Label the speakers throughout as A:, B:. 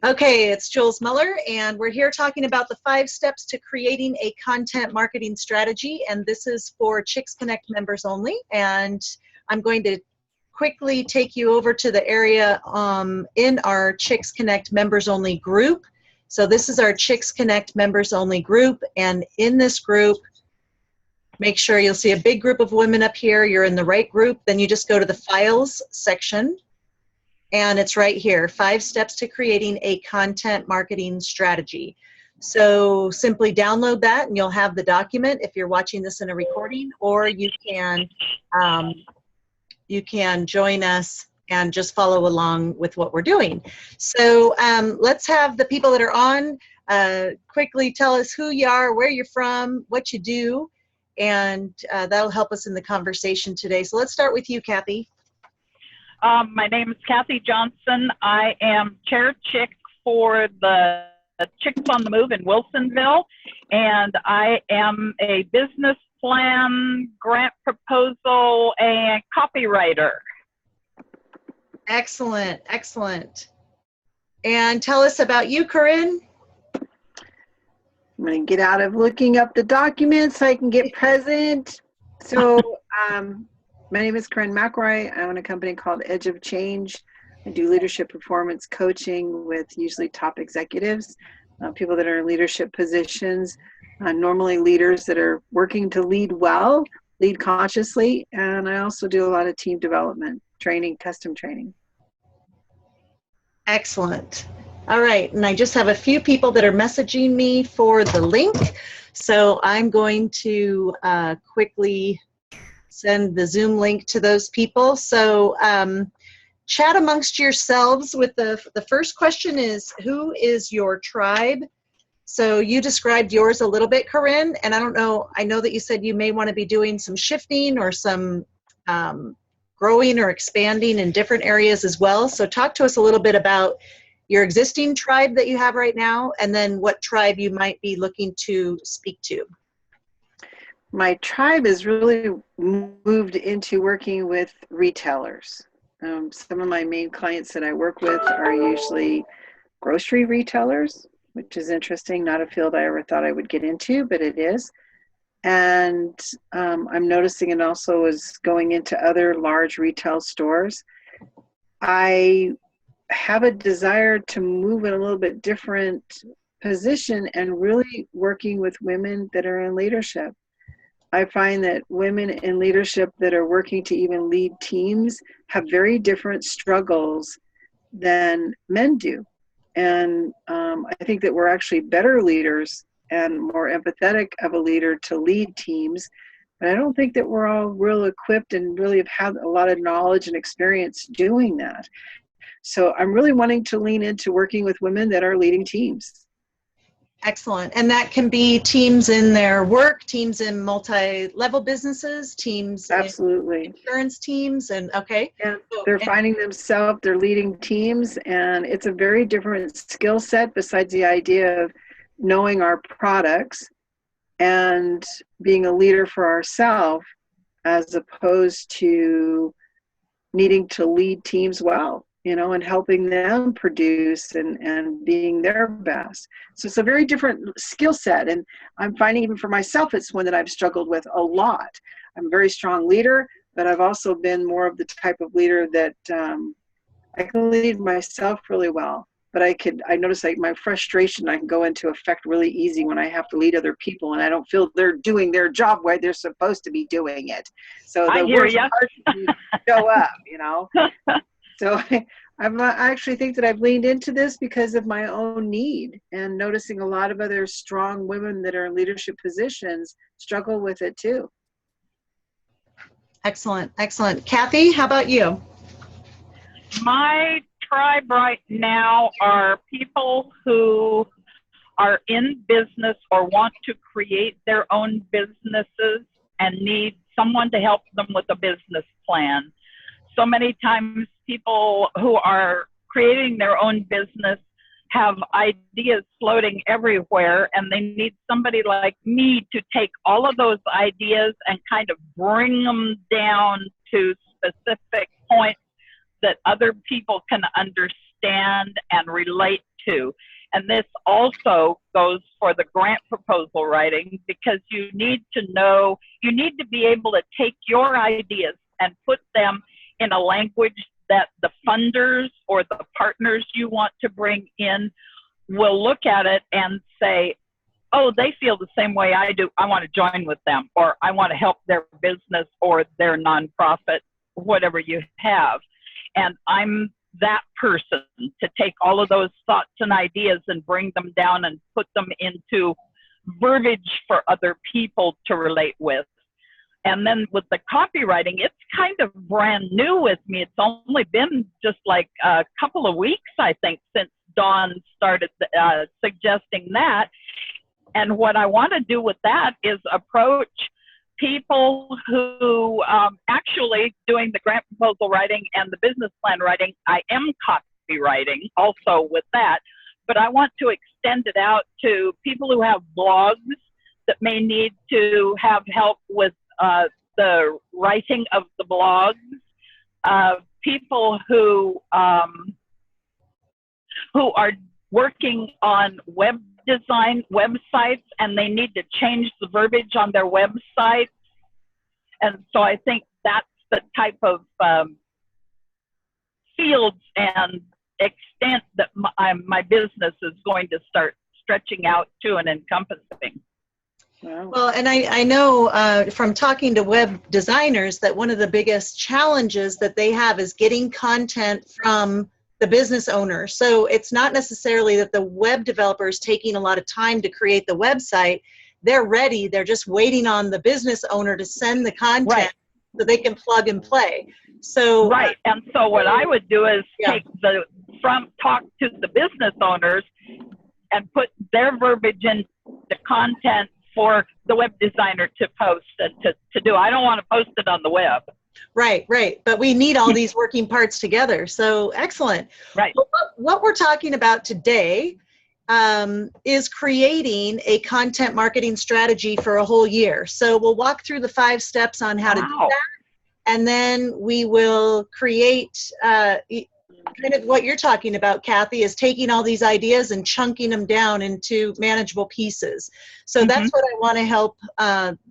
A: Okay, it's Jules Muller, and we're here talking about the 5 steps to creating a content marketing strategy, and this is for Chicks Connect members only. And I'm going to quickly take you over to the area in our Chicks Connect members only group. So this is our Chicks Connect members only group, and in this group, make sure you'll see a big group of women up here. You're in the right group. Then you just go to the Files section. And it's right here, 5 steps to creating a content marketing strategy. So simply download that and you'll have the document if you're watching this in a recording, or you can join us and just follow along with what we're doing. So let's have the people that are on quickly tell us who you are, where you're from, what you do, and that'll help us in the conversation today. So let's start with you, Kathy.
B: My name is Kathy Johnson. I am chair chick for the Chicks on the Move in Wilsonville, and I am a business plan, grant proposal, and copywriter.
A: Excellent, excellent. And tell us about you, Corinne.
C: I'm going to get out of looking up the documents so I can get present. So, my name is Corinne McElroy. I own a company called Edge of Change. I do leadership performance coaching with usually top executives, people that are in leadership positions, normally leaders that are working to lead well, lead consciously, and I also do a lot of team development, training, custom training.
A: Excellent. All right, and I just have a few people that are messaging me for the link, so I'm going to quickly send the Zoom link to those people. So chat amongst yourselves with the first question is, who is your tribe? So you described yours a little bit, Corinne, and I don't know, I know that you said you may want to be doing some shifting or some growing or expanding in different areas as well. So talk to us a little bit about your existing tribe that you have right now, and then what tribe you might be looking to speak to.
C: My tribe has really moved into working with retailers. Some of my main clients that I work with are usually grocery retailers, which is interesting, not a field I ever thought I would get into, but it is. And I'm noticing it also is going into other large retail stores. I have a desire to move in a little bit different position and really working with women that are in leadership. I find that women in leadership that are working to even lead teams have very different struggles than men do. And I think that we're actually better leaders and more empathetic of a leader to lead teams. But I don't think that we're all real equipped and really have had a lot of knowledge and experience doing that. So I'm really wanting to lean into working with women that are leading teams.
A: Excellent. And that can be teams in their work, teams in multi-level businesses, teams
C: Absolutely.
A: in insurance teams, and okay.
C: And they're finding themselves, they're leading teams, and it's a very different skill set besides the idea of knowing our products and being a leader for ourselves, as opposed to needing to lead teams well, you know, and helping them produce and being their best. So it's a very different skill set. And I'm finding even for myself, it's one that I've struggled with a lot. I'm a very strong leader, but I've also been more of the type of leader that I can lead myself really well. But I notice like my frustration, I can go into effect really easy when I have to lead other people and I don't feel they're doing their job where they're supposed to be doing it. So the worst part show up, you know. So I actually think that I've leaned into this because of my own need and noticing a lot of other strong women that are in leadership positions struggle with it too.
A: Excellent, excellent. Kathy, how about you?
B: My tribe right now are people who are in business or want to create their own businesses and need someone to help them with a business plan. So many times people who are creating their own business have ideas floating everywhere, and they need somebody like me to take all of those ideas and kind of bring them down to specific points that other people can understand understand and relate to. And this also goes for the grant proposal writing, because you need to know, you need to be able to take your ideas and put them in a language that the funders or the partners you want to bring in will look at it and say, oh, they feel the same way I do. I want to join with them, or I want to help their business or their nonprofit, whatever you have. And I'm that person to take all of those thoughts and ideas and bring them down and put them into verbiage for other people to relate with. And then with the copywriting, it's kind of brand new with me. It's only been just like a couple of weeks, I think, since Dawn started suggesting that. And what I want to do with that is approach people who actually doing the grant proposal writing and the business plan writing. I am copywriting also with that, but I want to extend it out to people who have blogs that may need to have help with the writing of the blogs, people who are working on web design websites and they need to change the verbiage on their websites. And so I think that's the type of fields and extent that my business is going to start stretching out to and encompassing.
A: Well, and I know from talking to web designers that one of the biggest challenges that they have is getting content from the business owner. So it's not necessarily that the web developer is taking a lot of time to create the website. They're ready. They're just waiting on the business owner to send the content, right, so they can plug and play. So
B: right. And so what I would do is take talk to the business owners and put their verbiage in the content for the web designer to post and to do. I don't want to post it on the web.
A: Right, right. But we need all these working parts together. So excellent.
B: Right.
A: Well, what we're talking about today is creating a content marketing strategy for a whole year. So we'll walk through the 5 steps on how to do that. And then we will create kind of what you're talking about, Kathy, is taking all these ideas and chunking them down into manageable pieces. So that's what I want to help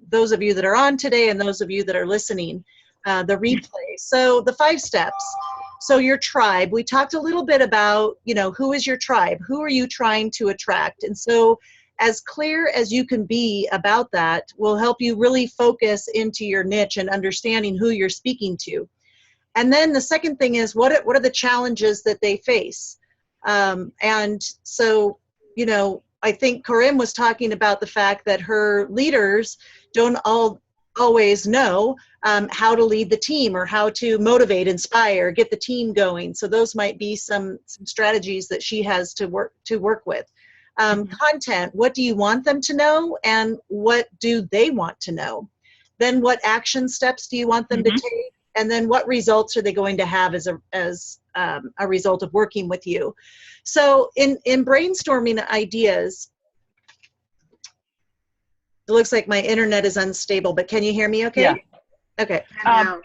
A: those of you that are on today and those of you that are listening, the replay. So the 5 steps. So your tribe, we talked a little bit about, who is your tribe? Who are you trying to attract? And so as clear as you can be about that will help you really focus into your niche and understanding who you're speaking to. And then the second thing is, what are the challenges that they face? And so, I think Corinne was talking about the fact that her leaders don't always know how to lead the team or how to motivate, inspire, get the team going. So those might be some strategies that she has to work with. Content, what do you want them to know and what do they want to know? Then what action steps do you want them to take? And then what results are they going to have as a result of working with you? So in brainstorming ideas, it looks like my internet is unstable, but can you hear me okay?
B: Yeah.
A: Okay.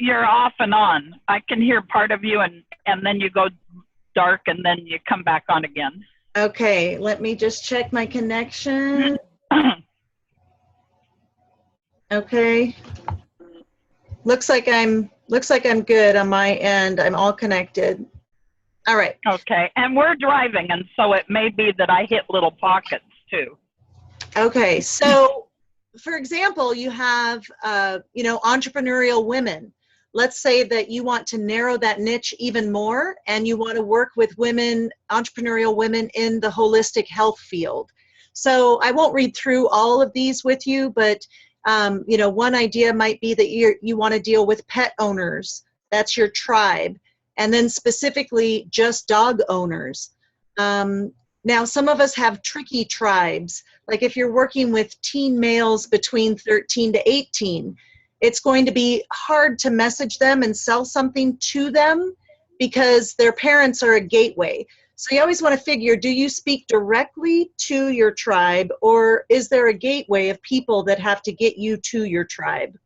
B: You're off and on. I can hear part of you and then you go dark and then you come back on again.
A: Okay, let me just check my connection. Okay. Looks like I'm good on my end. I'm all connected. All right.
B: Okay. And we're driving, and so it may be that I hit little pockets too.
A: Okay. So, for example, you have, entrepreneurial women. Let's say that you want to narrow that niche even more, and you want to work with women, entrepreneurial women in the holistic health field. So I won't read through all of these with you, but one idea might be that you want to deal with pet owners. That's your tribe. And then specifically just dog owners. Now, some of us have tricky tribes. Like if you're working with teen males between 13 to 18, it's going to be hard to message them and sell something to them because their parents are a gateway. So you always want to figure, do you speak directly to your tribe, or is there a gateway of people that have to get you to your tribe?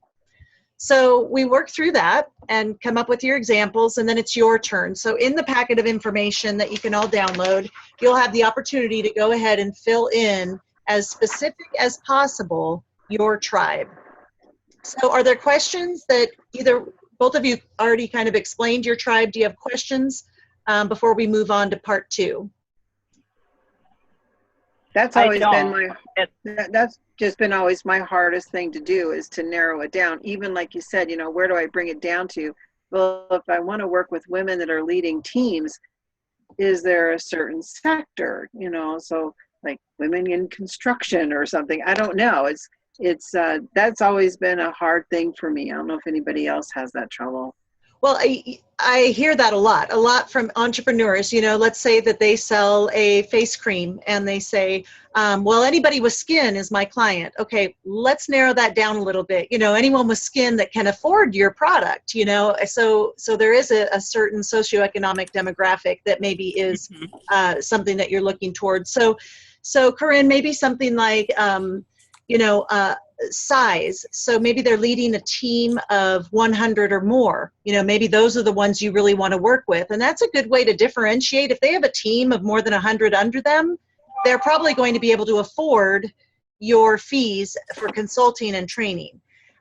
A: So we work through that and come up with your examples, and then it's your turn. So in the packet of information that you can all download, you'll have the opportunity to go ahead and fill in as specific as possible your tribe. So are there questions that either both of you already kind of explained your tribe? Do you have questions before we move on to part 2?
C: That's always been that's just been always my hardest thing to do, is to narrow it down. Even like you said, where do I bring it down to? Well, if I want to work with women that are leading teams, is there a certain sector, so like women in construction or something? I don't know. It's that's always been a hard thing for me. I don't know if anybody else has that trouble.
A: Well, I hear that a lot from entrepreneurs. Let's say that they sell a face cream and they say, well, anybody with skin is my client. Okay, let's narrow that down a little bit. Anyone with skin that can afford your product, so there is a certain socioeconomic demographic that maybe is something that you're looking towards. So Corinne, maybe something like, size. So maybe they're leading a team of 100 or more. Maybe those are the ones you really want to work with. And that's a good way to differentiate. If they have a team of more than 100 under them, they're probably going to be able to afford your fees for consulting and training.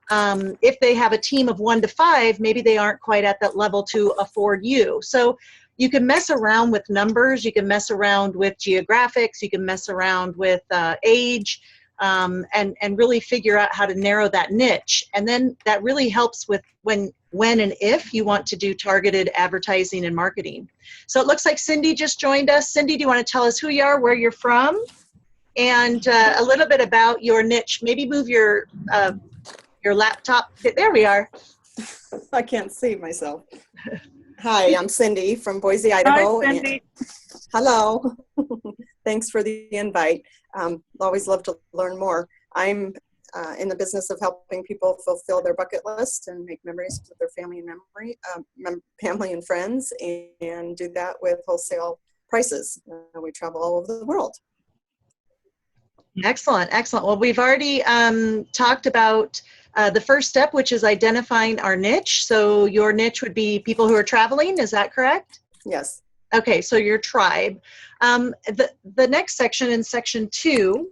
A: If they have a team of 1 to 5, maybe they aren't quite at that level to afford you. So you can mess around with numbers. You can mess around with geographics. You can mess around with age. And really figure out how to narrow that niche. And then that really helps with when and if you want to do targeted advertising and marketing. So it looks like Cindy just joined us. Cindy, do you want to tell us who you are, where you're from, and a little bit about your niche? Maybe move your laptop. There we are.
D: I can't see myself. Hi, I'm Cindy from Boise, Idaho.
B: Hi, Cindy.
D: Hello. Thanks for the invite. Always love to learn more. I'm in the business of helping people fulfill their bucket list and make memories with their family and family and friends, and do that with wholesale prices. We travel all over the world.
A: Excellent, excellent. Well, we've already talked about the first step, which is identifying our niche. So your niche would be people who are traveling. Is that correct?
D: Yes.
A: Okay, so your tribe. The next section, in section 2,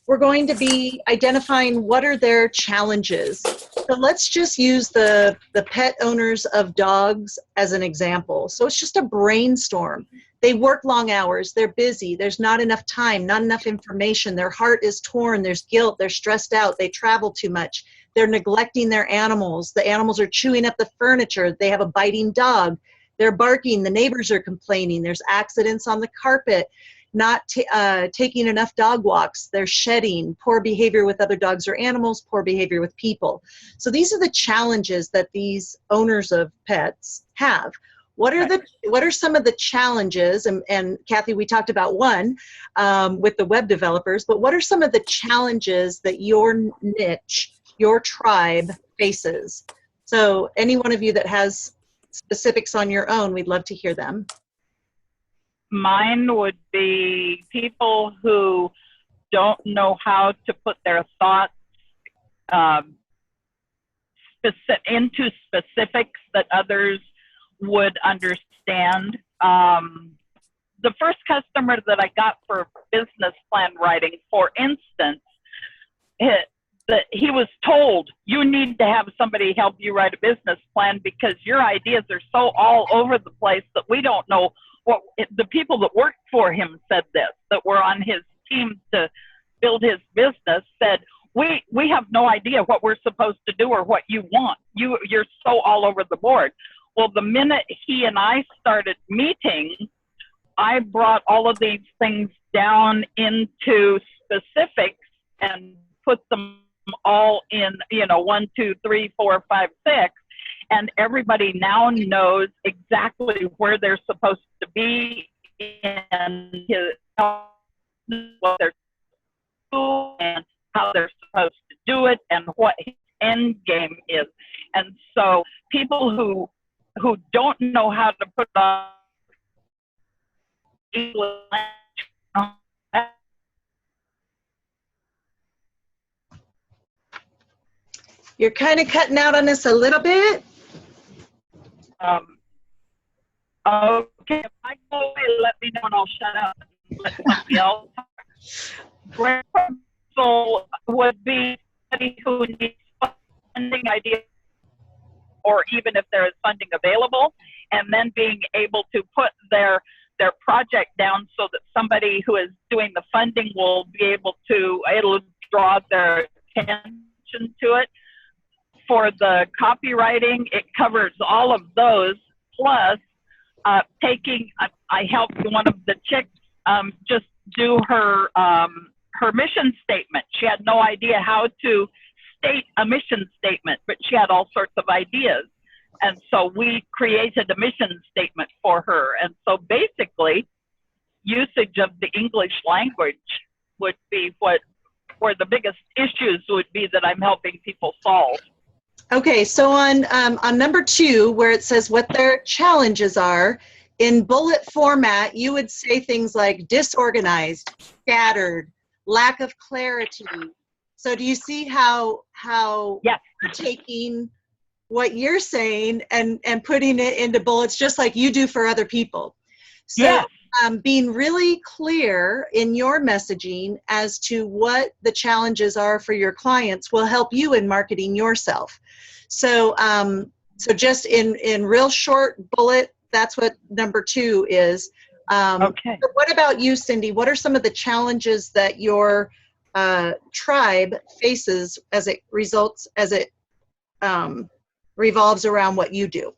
A: we're going to be identifying what are their challenges. So let's just use the pet owners of dogs as an example. So it's just a brainstorm. They work long hours, they're busy, there's not enough time, not enough information, their heart is torn, there's guilt, they're stressed out, they travel too much, they're neglecting their animals, the animals are chewing up the furniture, they have a biting dog, they're barking, the neighbors are complaining, there's accidents on the carpet, not taking enough dog walks, they're shedding, poor behavior with other dogs or animals, poor behavior with people. So these are the challenges that these owners of pets have. What are some of the challenges, and Kathy, we talked about one with the web developers, but what are some of the challenges that your niche, your tribe faces? So any one of you that has specifics on your own, we'd love to hear them.
B: Mine would be people who don't know how to put their thoughts into specifics that others would understand. The first customer that I got for business plan writing, for instance, he was told, you need to have somebody help you write a business plan because your ideas are so all over the place that we don't know what. The people that worked for him said this, that were on his team to build his business, said, we have no idea what we're supposed to do or what you want. You're so all over the board. Well, the minute he and I started meeting, I brought all of these things down into specifics and put them all in, 1, 2, 3, 4, 5, 6. And everybody now knows exactly where they're supposed to be in what they're doing and how they're supposed to do it and what his end game is. And so people who don't know how to put on
A: You're kind of cutting out on us a little bit.
B: Okay, if I go away, let me know and I'll shut up and let somebody else. So would be somebody who needs funding ideas, or even if there is funding available, and then being able to put their project down so that somebody who is doing the funding will be able to, it'll draw their attention to it. For the copywriting, it covers all of those, plus I helped one of the chicks just do her mission statement. She had no idea how to state a mission statement, but she had all sorts of ideas. And so we created a mission statement for her. And so basically, usage of the English language would be where the biggest issues would be that I'm helping people solve.
A: Okay, so on number 2, where it says what their challenges are, in bullet format, you would say things like disorganized, scattered, lack of clarity. So do you see how
B: Yes.
A: you're taking what you're saying and putting it into bullets just like you do for other people? So
B: Yes.
A: Being really clear in your messaging as to what the challenges are for your clients will help you in marketing yourself. So so just in real short bullet, that's what number 2 is.
B: Okay.
A: But what about you, Cindy? What are some of the challenges that your tribe faces as it revolves around what you do?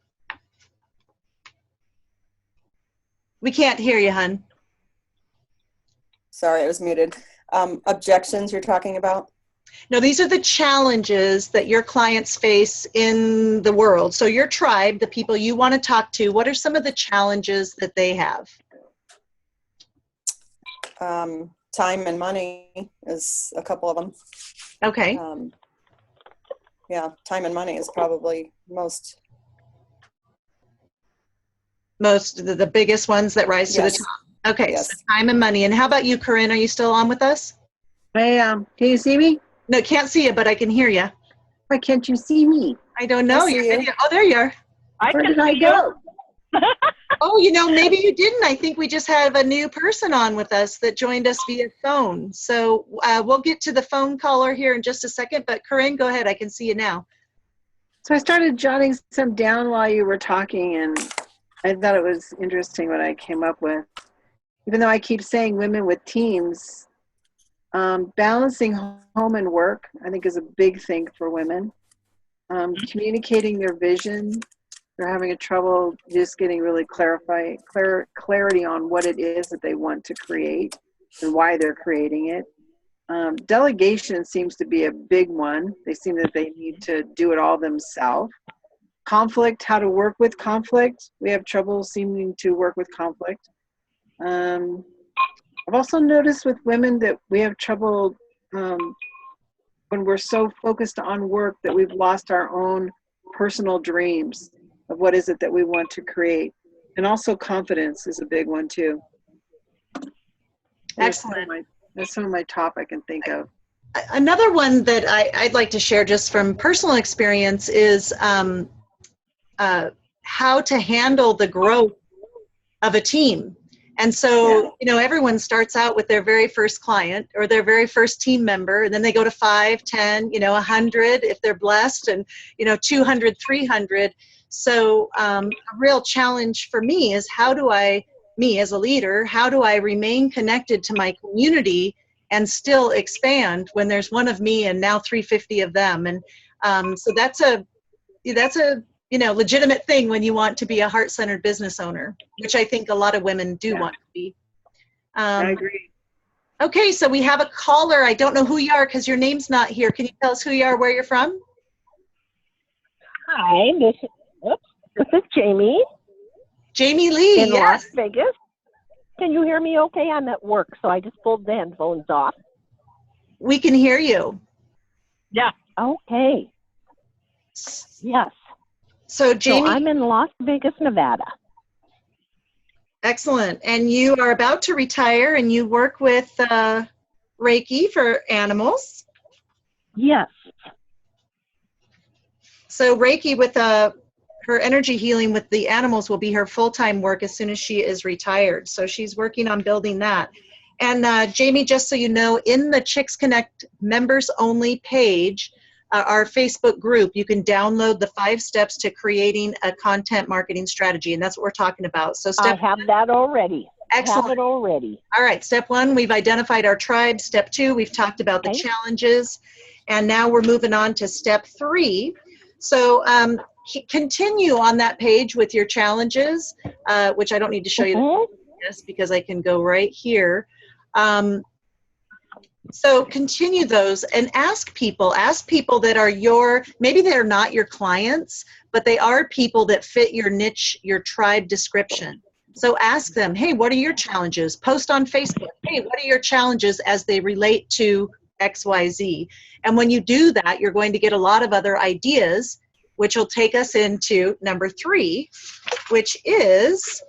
A: We can't hear you, hun.
D: Sorry, I was muted. Objections you're talking about?
A: No, these are the challenges that your clients face in the world. So your tribe, the people you want to talk to, what are some of the challenges that they have?
D: Time and money is a couple of them.
A: Okay.
D: Yeah, time and money is probably
A: the biggest ones that rise to the
D: Yes.
A: top. Okay,
D: Yes.
A: so time and money. And how about you, Corinne? Are you still on with us?
C: I can you see me?
A: No, can't see you, but I can hear you.
C: Why can't you see me?
A: I don't know.
D: I see you.
A: Oh, there you are.
C: Where did I go?
A: Oh, maybe you didn't. I think we just have a new person on with us that joined us via phone. So we'll get to the phone caller here in just a second. But Corinne, go ahead. I can see you now.
C: So I started jotting some down while you were talking, and I thought it was interesting what I came up with. Even though I keep saying women with teams, balancing home and work, I think, is a big thing for women. Communicating their vision. They're having a trouble just getting really clarity on what it is that they want to create and why they're creating it. Delegation seems to be a big one. They seem that they need to do it all themselves. Conflict, how to work with conflict. We have trouble seeming to work with conflict. I've also noticed with women that we have trouble when we're so focused on work that we've lost our own personal dreams of what is it that we want to create. And also confidence is a big one too.
A: Excellent.
C: That's some of my top I can think of.
A: Another one that I'd like to share just from personal experience is how to handle the growth of a team. And so, everyone starts out with their very first client or their very first team member, and then they go to 5, 10, 100 if they're blessed, and, 200, 300. So a real challenge for me is me as a leader, how do I remain connected to my community and still expand when there's one of me and now 350 of them? And so that's a legitimate thing when you want to be a heart-centered business owner, which I think a lot of women do want to be.
C: I agree.
A: Okay, so we have a caller. I don't know who you are because your name's not here. Can you tell us who you are, where you're from?
E: Hi, this is Jamie.
A: Jamie Lee,
E: in
A: yes.
E: Las Vegas. Can you hear me okay? I'm at work, so I just pulled the headphones off.
A: We can hear you.
B: Yeah.
E: Okay. Yes.
A: So Jamie,
E: I'm in Las Vegas, Nevada.
A: Excellent. And you are about to retire and you work with Reiki for animals?
E: Yes.
A: So Reiki with her energy healing with the animals will be her full-time work as soon as she is retired. So she's working on building that. And Jamie, just so you know, in the Chicks Connect members only page, our Facebook group, you can download the 5 steps to creating a content marketing strategy. And that's what we're talking about. So
E: I have that already.
A: Excellent.
E: I have it already.
A: All right. Step 1, we've identified our tribe. Step 2, we've talked about the challenges. And now we're moving on to step 3. So continue on that page with your challenges, which I don't need to show you this because I can go right here. So continue those and ask people that are maybe they're not your clients, but they are people that fit your niche, your tribe description. So ask them, hey, what are your challenges? Post on Facebook, hey, what are your challenges as they relate to XYZ? And when you do that, you're going to get a lot of other ideas, which will take us into number 3, which is,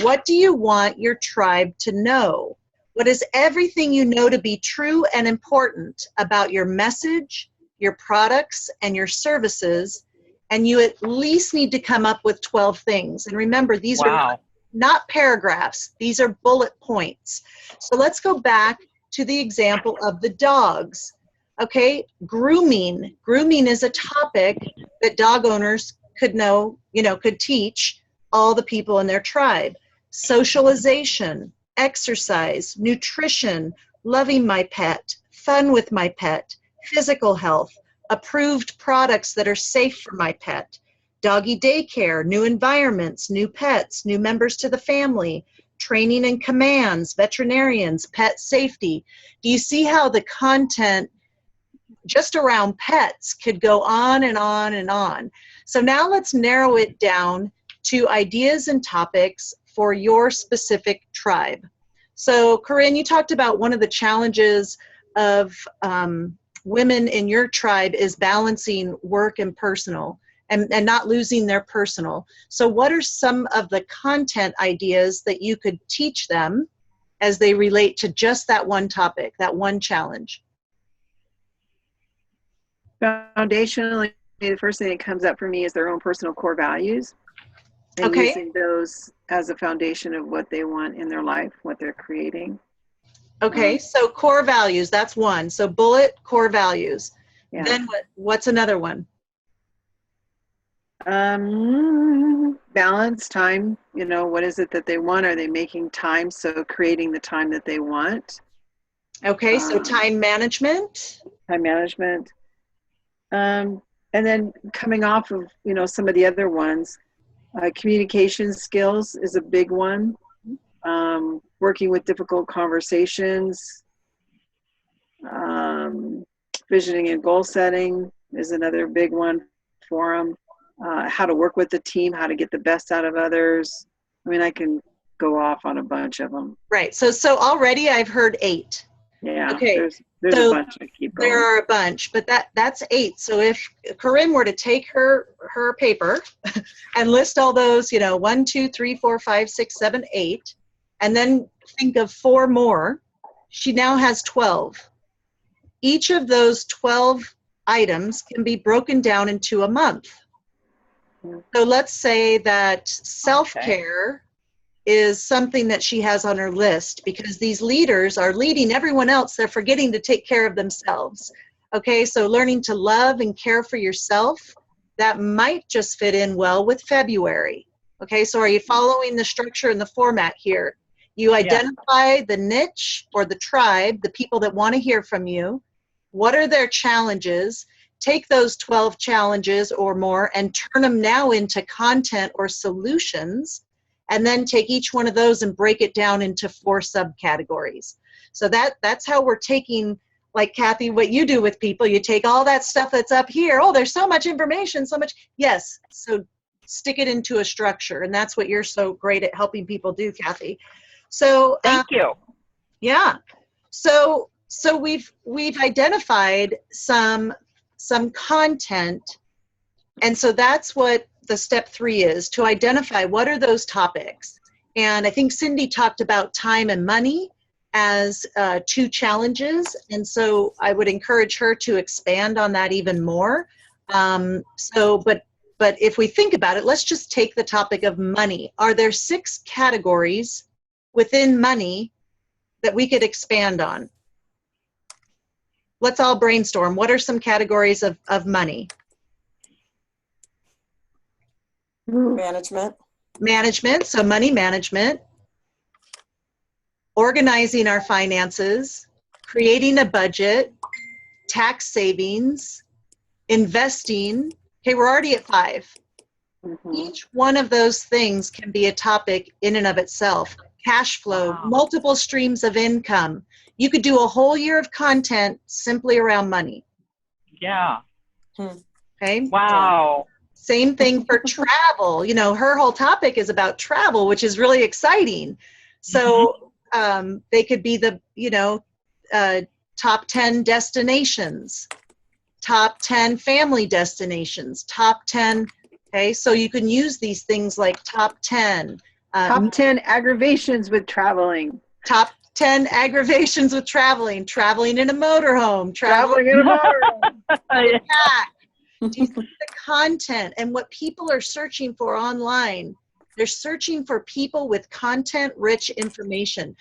A: what do you want your tribe to know? What is everything you know to be true and important about your message, your products, and your services? And you at least need to come up with 12 things. And remember, these are not paragraphs. These are bullet points. So let's go back to the example of the dogs. Okay, grooming. Grooming is a topic that dog owners could know, could teach all the people in their tribe. Socialization, exercise, nutrition, loving my pet, fun with my pet, physical health, approved products that are safe for my pet, doggy daycare, new environments, new pets, new members to the family, training and commands, veterinarians, pet safety. Do you see how the content just around pets could go on and on and on? So now let's narrow it down to ideas and topics for your specific tribe. So Corinne, you talked about one of the challenges of women in your tribe is balancing work and personal and not losing their personal. So what are some of the content ideas that you could teach them as they relate to just that one topic, that one challenge?
C: Foundationally, the first thing that comes up for me is their own personal core values. And using those as a foundation of what they want in their life, what they're creating.
A: Okay, so core values, that's one. So bullet, core values. Yeah. Then what's another one?
C: Balance, time, what is it that they want? Are they making time? So creating the time that they want.
A: Okay, so time management.
C: Time management. And then coming off of, some of the other ones, communication skills is a big one. Working with difficult conversations. Visioning and goal setting is another big one for them. How to work with the team, how to get the best out of others. I mean, I can go off on a bunch of them.
A: Right. So already I've heard 8.
C: Yeah.
A: Okay.
C: There's a bunch. I keep going.
A: There are a bunch, but that's 8. So if Corinne were to take her paper and list all those, 1, 2, 3, 4, 5, 6, 7, 8, and then think of 4 more, she now has 12. Each of those 12 items can be broken down into a month. So let's say that self-care is something that she has on her list because these leaders are leading everyone else. They're forgetting to take care of themselves. Okay, so learning to love and care for yourself, that might just fit in well with February. Okay, so are you following the structure and the format here? You identify the niche or the tribe, the people that want to hear from you. What are their challenges? Take those 12 challenges or more and turn them now into content or solutions, and then take each one of those and break it down into 4 subcategories. So that's how we're taking, like Kathy, what you do with people. You take all that stuff that's up here. Oh, there's so much information, so much. Yes, so stick it into a structure, and that's what you're so great at helping people do, Kathy. So
B: thank you.
A: Yeah. So we've identified some content, and so that's what the step 3 is, to identify what are those topics. And I think Cindy talked about time and money as 2 challenges, and so I would encourage her to expand on that even more. But if we think about it, let's just take the topic of money. Are there 6 categories within money that we could expand on? Let's all brainstorm. What are some categories of money?
D: Management.
A: Management, so money management, organizing our finances, creating a budget, tax savings, investing. Okay, we're already at 5. Each one of those things can be a topic in and of itself. Cash flow,
B: Wow.
A: multiple streams of income. You could do a whole year of content simply around money.
B: Yeah.
A: Okay.
B: Wow.
A: Same thing for travel. You know, her whole topic is about travel, which is really exciting. So they could be the, top 10 destinations, top 10 family destinations, top 10. Okay, so you can use these things like top 10.
C: Top 10 aggravations with traveling.
A: Top 10 aggravations with traveling in a motorhome,
C: Traveling in a motorhome.
A: back. Do you see the content and what people are searching for online? They're searching for people with content-rich information.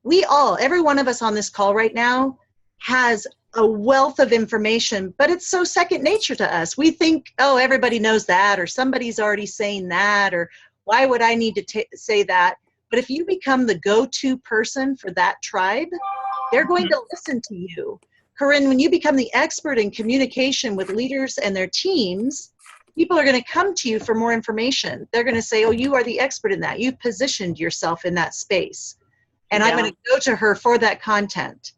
A: Every one of us on this call right now has a wealth of information, but it's so second nature to us. We think, oh, everybody knows that, or somebody's already saying that, or why would I need to say that? But if you become the go-to person for that tribe, they're going to listen to you. Corinne, when you become the expert in communication with leaders and their teams, people are going to come to you for more information. They're going to say, oh, you are the expert in that. You've positioned yourself in that space. And I'm going to go to her for that content.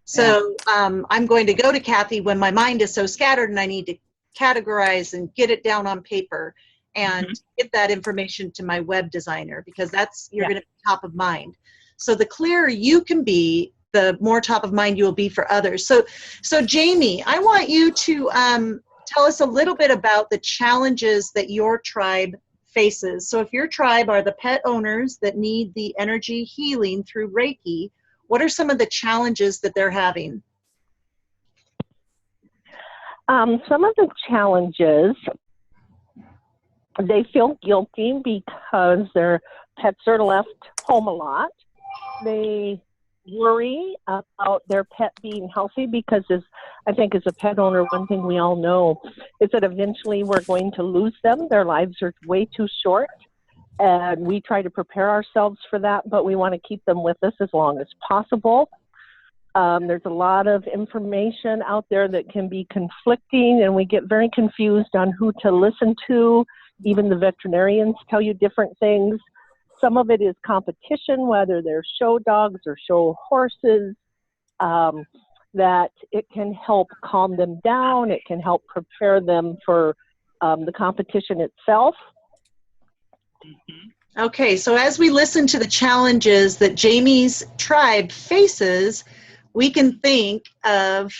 A: So I'm going to go to Kathy when my mind is so scattered and I need to categorize and get it down on paper and get that information to my web designer, because you're going to be top of mind. So the clearer you can be, the more top of mind you will be for others. So Jamie, I want you to tell us a little bit about the challenges that your tribe faces. So if your tribe are the pet owners that need the energy healing through Reiki, what are some of the challenges that they're having?
E: Some of the challenges, they feel guilty because their pets are left home a lot. They worry about their pet being healthy because, I think as a pet owner, one thing we all know is that eventually we're going to lose them. Their lives are way too short, and we try to prepare ourselves for that, but we want to keep them with us as long as possible. There's a lot of information out there that can be conflicting, and we get very confused on who to listen to. Even the veterinarians tell you different things. Some of it is competition, whether they're show dogs or show horses, that it can help calm them down. It can help prepare them for the competition itself.
A: Okay, so as we listen to the challenges that Jamie's tribe faces, we can think of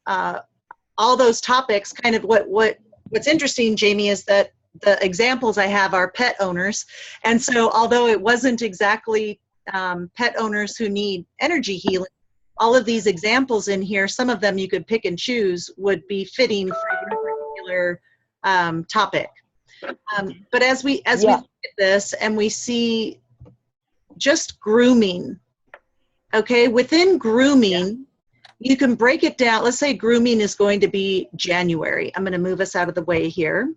A: all those topics. Kind of what's interesting, Jamie, is that the examples I have are pet owners. And so although it wasn't exactly pet owners who need energy healing, all of these examples in here, some of them you could pick and choose, would be fitting for your particular topic. But as we look at this and we see just grooming, okay, within grooming, you can break it down. Let's say grooming is going to be January. I'm going to move us out of the way here.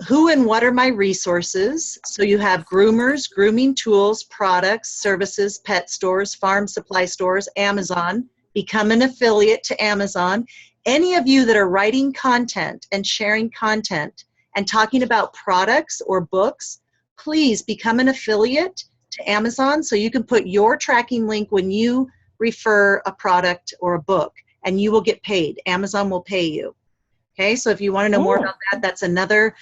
A: Who and what are my resources? So you have groomers, grooming tools, products, services, pet stores, farm supply stores, Amazon. Become an affiliate to Amazon. Any of you that are writing content and sharing content and talking about products or books, please become an affiliate to Amazon so you can put your tracking link when you refer a product or a book, and you will get paid. Amazon will pay you. Okay, so if you want to know more about that, that is another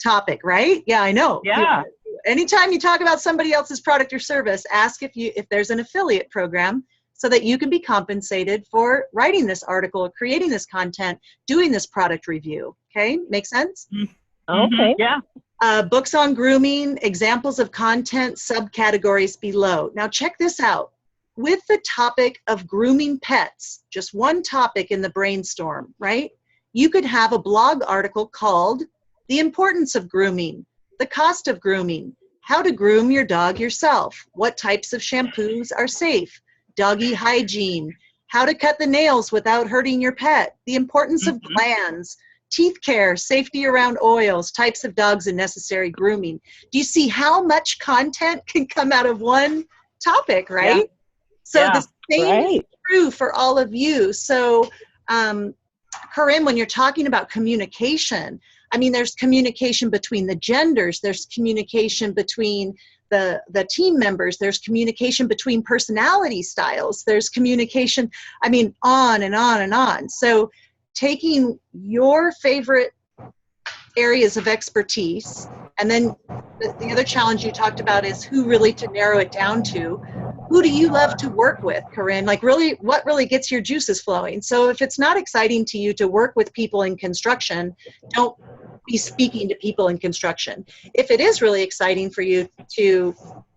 A: topic, right? Yeah, I know.
B: Yeah.
A: Anytime you talk about somebody else's product or service, ask if there's an affiliate program so that you can be compensated for writing this article, creating this content, doing this product review. Okay, make sense?
E: Okay.
B: Yeah.
A: Books on grooming, examples of content, subcategories below. Now check this out. with the topic of grooming pets, just one topic in the brainstorm, right? You could have a blog article called The Importance of Grooming, The Cost of Grooming, How to Groom Your Dog Yourself, What Types of Shampoos Are Safe, Doggy Hygiene, How to Cut the Nails Without Hurting Your Pet, The Importance of Glands, Teeth Care, Safety Around Oils, Types of Dogs and Necessary Grooming. Do you see how much content can come out of one topic, right?
B: Yeah.
A: So
B: Yeah.
A: the same is true for all of you. So, Corinne, when you're talking about communication, I mean, there's communication between the genders, there's communication between the team members, there's communication between personality styles, there's communication, I mean, on and on and on. So taking your favorite areas of expertise, and then the other challenge you talked about is who really to narrow it down to. Who do you love to work with, Corinne? Like really, what really gets your juices flowing? So if it's not exciting to you to work with people in construction, don't be speaking to people in construction. If it is really exciting for you to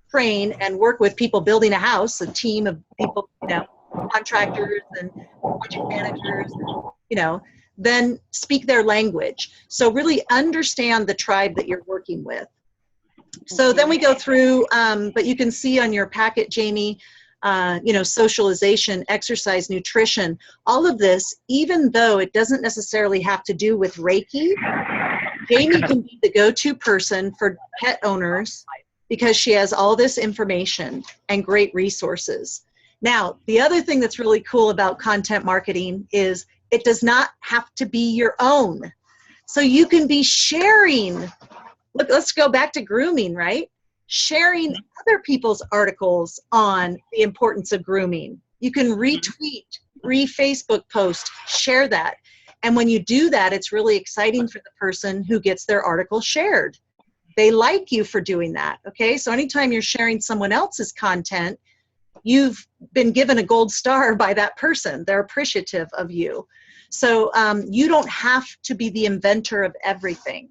A: train and work with people building a house, a team of people, you know, contractors and project managers, you know, then speak their language. So really understand the tribe that you're working with. So then we go through, but you can see on your packet, Jamie, you know, socialization, exercise, nutrition, all of this, even though it doesn't necessarily have to do with Reiki, Jamie can be the go-to person for pet owners because she has all this information and great resources. Now, the other thing that's really cool about content marketing is it does not have to be your own. So you can be sharing. Look, let's go back to grooming, right? Sharing other people's articles on the importance of grooming. You can retweet, re-Facebook post, share that. And when you do that, it's really exciting for the person who gets their article shared. They like you for doing that, okay? So anytime you're sharing someone else's content, you've been given a gold star by that person. They're appreciative of you. So you don't have to be the inventor of everything.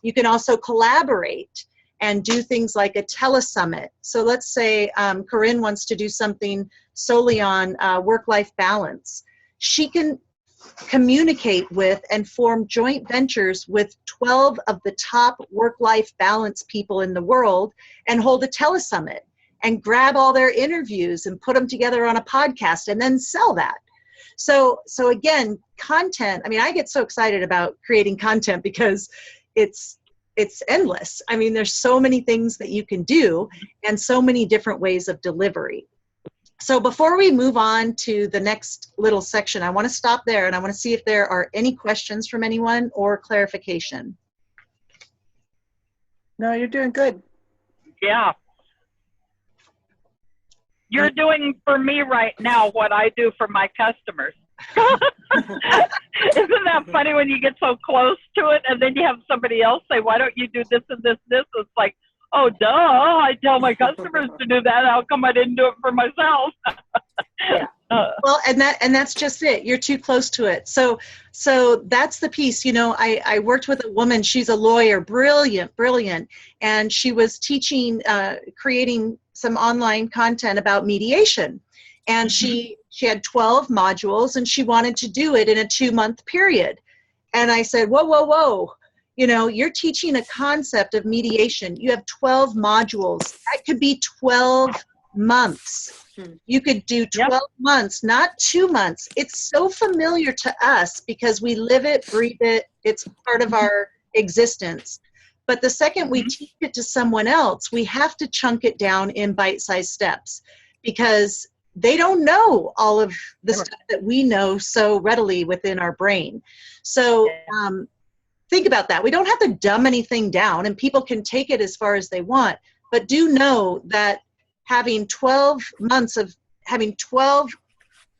A: You can also collaborate and do things like a telesummit. So let's say Corinne wants to do something solely on work-life balance. She can communicate with and form joint ventures with 12 of the top work-life balance people in the world and hold a telesummit and grab all their interviews and put them together on a podcast and then sell that. So again, content, I mean, I get so excited about creating content because it's endless. I mean, there's so many things that you can do and so many different ways of delivery. So before we move on to the next little section, I want to stop there and I want to see if there are any questions from anyone or clarification.
C: No, you're doing good.
B: Yeah. You're doing for me right now what I do for my customers. Isn't that funny when you get so close to it and then you have somebody else say, why don't you do this and this and this? It's like, oh, duh, I tell my customers to do that. How come I didn't do it for myself?
A: Yeah. Well, and that's just it. You're too close to it. So that's the piece. You know, I worked with a woman. She's a lawyer, brilliant, and she was teaching, creating some online content about mediation, and she had 12 modules, and she wanted to do it in a 2-month period. And I said, whoa. You know, you're teaching a concept of mediation. You have 12 modules. That could be 12 months. You could do 12 months, not 2 months. It's so familiar to us because we live it, breathe it. It's part of our existence. But the second we teach it to someone else, we have to chunk it down in bite-sized steps because they don't know all of the stuff that we know so readily within our brain. So think about that. We don't have to dumb anything down, and people can take it as far as they want, but do know that having 12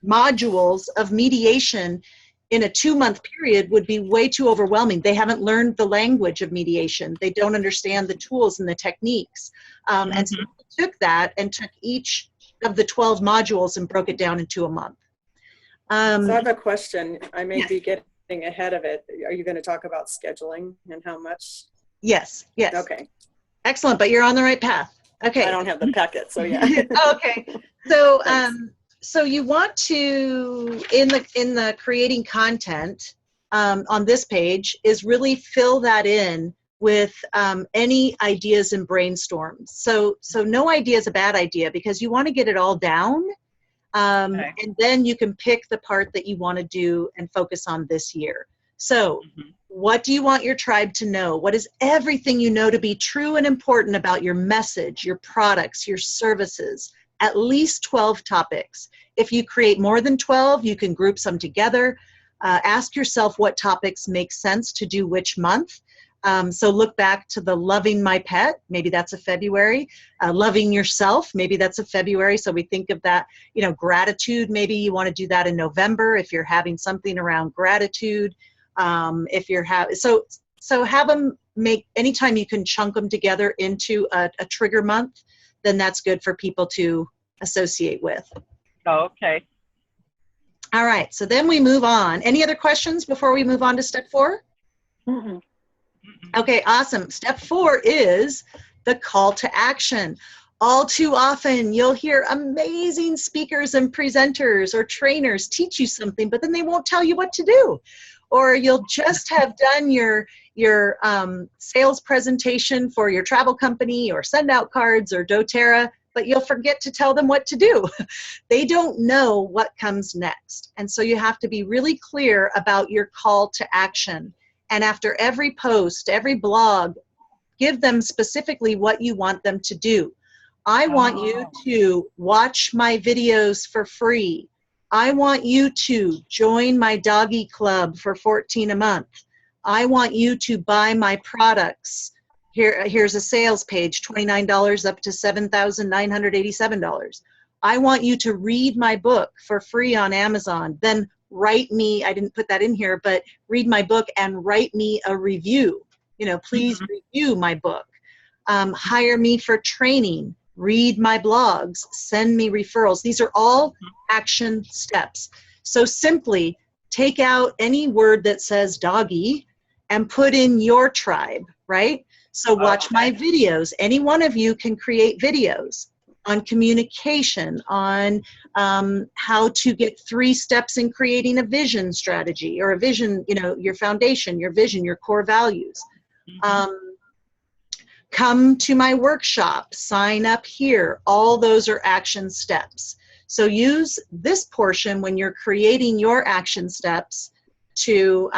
A: modules of mediation in a 2-month period would be way too overwhelming. They haven't learned the language of mediation. They don't understand the tools and the techniques. And so we took that and took each of the 12 modules and broke it down into a month.
D: So I have a question. I may be getting ahead of it. Are you going to talk about scheduling and how much?
A: Yes.
D: Okay.
A: Excellent, but you're on the right path. Okay.
D: I don't have the packet, so yeah.
A: Okay. So,
D: Thanks.
A: so you want to, in the creating content on this page, is really fill that in with any ideas and brainstorms. So no idea is a bad idea, because you want to get it all down.
B: Okay.
A: And then you can pick the part that you want to do and focus on this year. So what do you want your tribe to know? What is everything you know to be true and important about your message, your products, your services? At least 12 topics. If you create more than 12, you can group some together. Ask yourself what topics make sense to do which month. So look back to the loving my pet, maybe that's a February. Loving yourself, maybe that's a February. So we think of that, you know, gratitude, maybe you want to do that in November if you're having something around gratitude. If you're so have them make, anytime you can chunk them together into a trigger month, then that's good for people to associate with.
B: Oh, okay.
A: All right, so then we move on. Any other questions before we move on to step 4?
C: Mm-mm.
A: Okay, awesome. Step 4 is the call to action. All too often, you'll hear amazing speakers and presenters or trainers teach you something, but then they won't tell you what to do. Or you'll just have done your sales presentation for your travel company or send out cards or doTERRA, but you'll forget to tell them what to do. They don't know what comes next. And so you have to be really clear about your call to action. And after every post, every blog, give them specifically what you want them to do. I want you to watch my videos for free. I want you to join my doggy club for $14 a month. I want you to buy my products. Here's a sales page, $29 up to $7,987. I want you to read my book for free on Amazon. Then write me, I didn't put that in here, but read my book and write me a review. You know, please review my book. Hire me for training. Read my blogs, send me referrals. These are all action steps. So simply take out any word that says doggy and put in your tribe, right? So watch my videos. Any one of you can create videos on communication, on how to get 3 steps in creating a vision strategy, or a vision, you know, your foundation, your vision, your core values. Come to my workshop, sign up here. All those are action steps. So use this portion when you're creating your action steps to,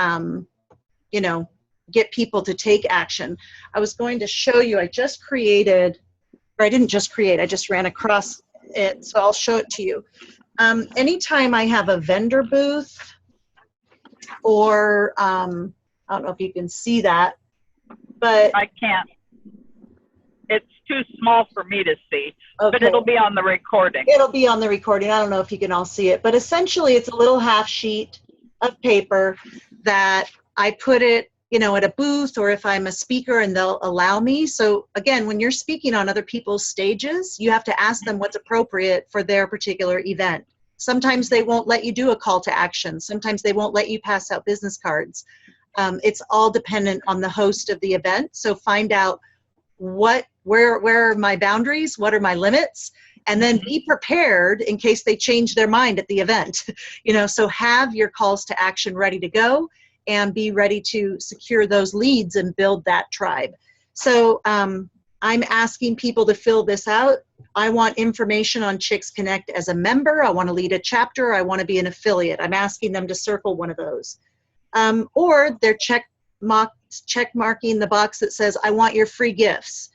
A: you know, get people to take action. I was going to show you, I just created, or I didn't just create, I just ran across it, so I'll show it to you. Anytime I have a vendor booth, or I don't know if you can see that, but
B: I can't. It's too small for me to see, but
A: okay.
B: it'll be on the recording.
A: It'll be on the recording. I don't know if you can all see it, but essentially it's a little half sheet of paper that I put it, you know, at a booth, or if I'm a speaker and they'll allow me. So again, when you're speaking on other people's stages, you have to ask them what's appropriate for their particular event. Sometimes they won't let you do a call to action. Sometimes they won't let you pass out business cards. It's all dependent on the host of the event. So find out where are my boundaries, what are my limits, and then be prepared in case they change their mind at the event. You know, so have your calls to action ready to go and be ready to secure those leads and build that tribe. So I'm asking people to fill this out. I want information on Chicks Connect as a member. I want to lead a chapter. I want to be an affiliate. I'm asking them to circle one of those. Or they're check marking the box that says, I want your free gifts.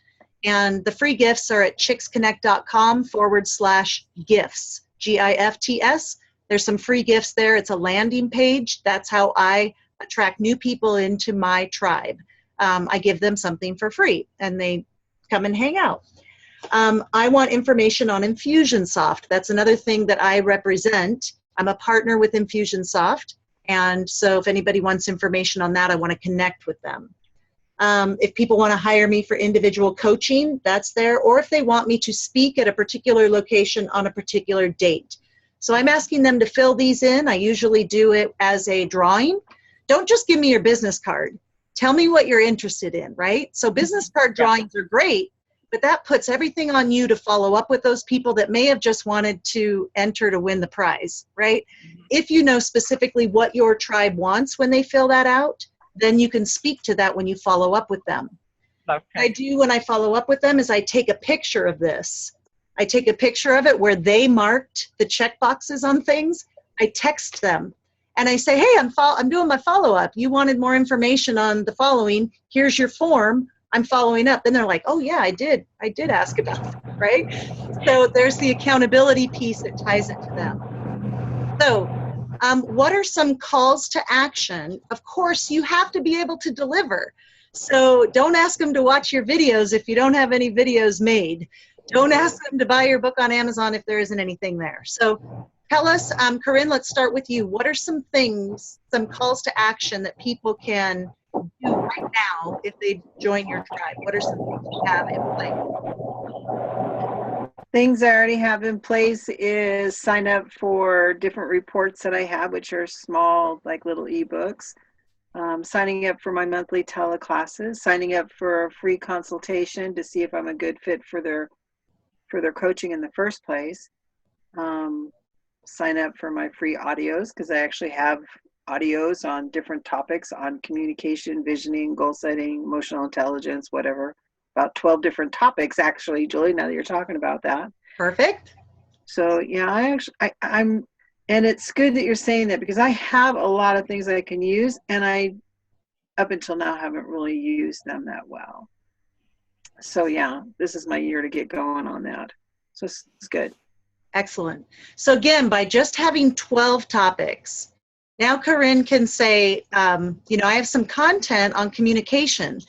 A: And the free gifts are at chicksconnect.com/gifts, GIFTS. There's some free gifts there. It's a landing page. That's how I attract new people into my tribe. I give them something for free and they come and hang out. I want information on Infusionsoft. That's another thing that I represent. I'm a partner with Infusionsoft. And so if anybody wants information on that, I want to connect with them. If people want to hire me for individual coaching, that's there. Or if they want me to speak at a particular location on a particular date. So I'm asking them to fill these in. I usually do it as a drawing. Don't just give me your business card. Tell me what you're interested in, right? So business card drawings are great, but that puts everything on you to follow up with those people that may have just wanted to enter to win the prize, right? If you know specifically what your tribe wants when they fill that out, then you can speak to that when you follow up with them.
B: Okay.
A: What I do when I follow up with them is I take a picture of this. I take a picture of it where they marked the check boxes on things. I text them and I say, hey, I'm doing my follow-up. You wanted more information on the following. Here's your form. I'm following up. And they're like, oh yeah, I did ask about that, right? So there's the accountability piece that ties it to them. So what are some calls to action? Of course, you have to be able to deliver. So don't ask them to watch your videos if you don't have any videos made. Don't ask them to buy your book on Amazon if there isn't anything there. So tell us, Corinne, let's start with you. What are some things, some calls to action that people can do right now if they join your tribe? What are some things you have in place?
C: Things I already have in place is sign up for different reports that I have, which are small, like little ebooks. Signing up for my monthly teleclasses, signing up for a free consultation to see if I'm a good fit for their coaching in the first place. Sign up for my free audios, because I actually have audios on different topics on communication, visioning, goal setting, emotional intelligence, whatever. About 12 different topics, actually, Julie, now that you're talking about that.
A: Perfect.
C: So yeah, I'm and it's good that you're saying that, because I have a lot of things that I can use, and I, up until now, haven't really used them that well. So yeah, this is my year to get going on that. So it's good.
A: Excellent. So again, by just having 12 topics, now Corinne can say, you know, I have some content on communication.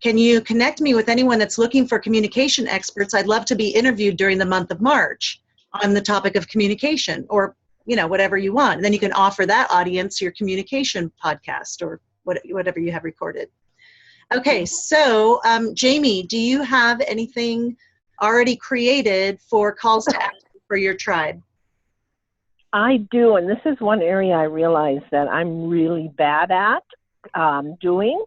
A: Can you connect me with anyone that's looking for communication experts? I'd love to be interviewed during the month of March on the topic of communication, or, you know, whatever you want. And then you can offer that audience your communication podcast or whatever you have recorded. Okay, so Jamie, do you have anything already created for calls to action for your tribe?
E: I do, and this is one area I realize that I'm really bad at doing.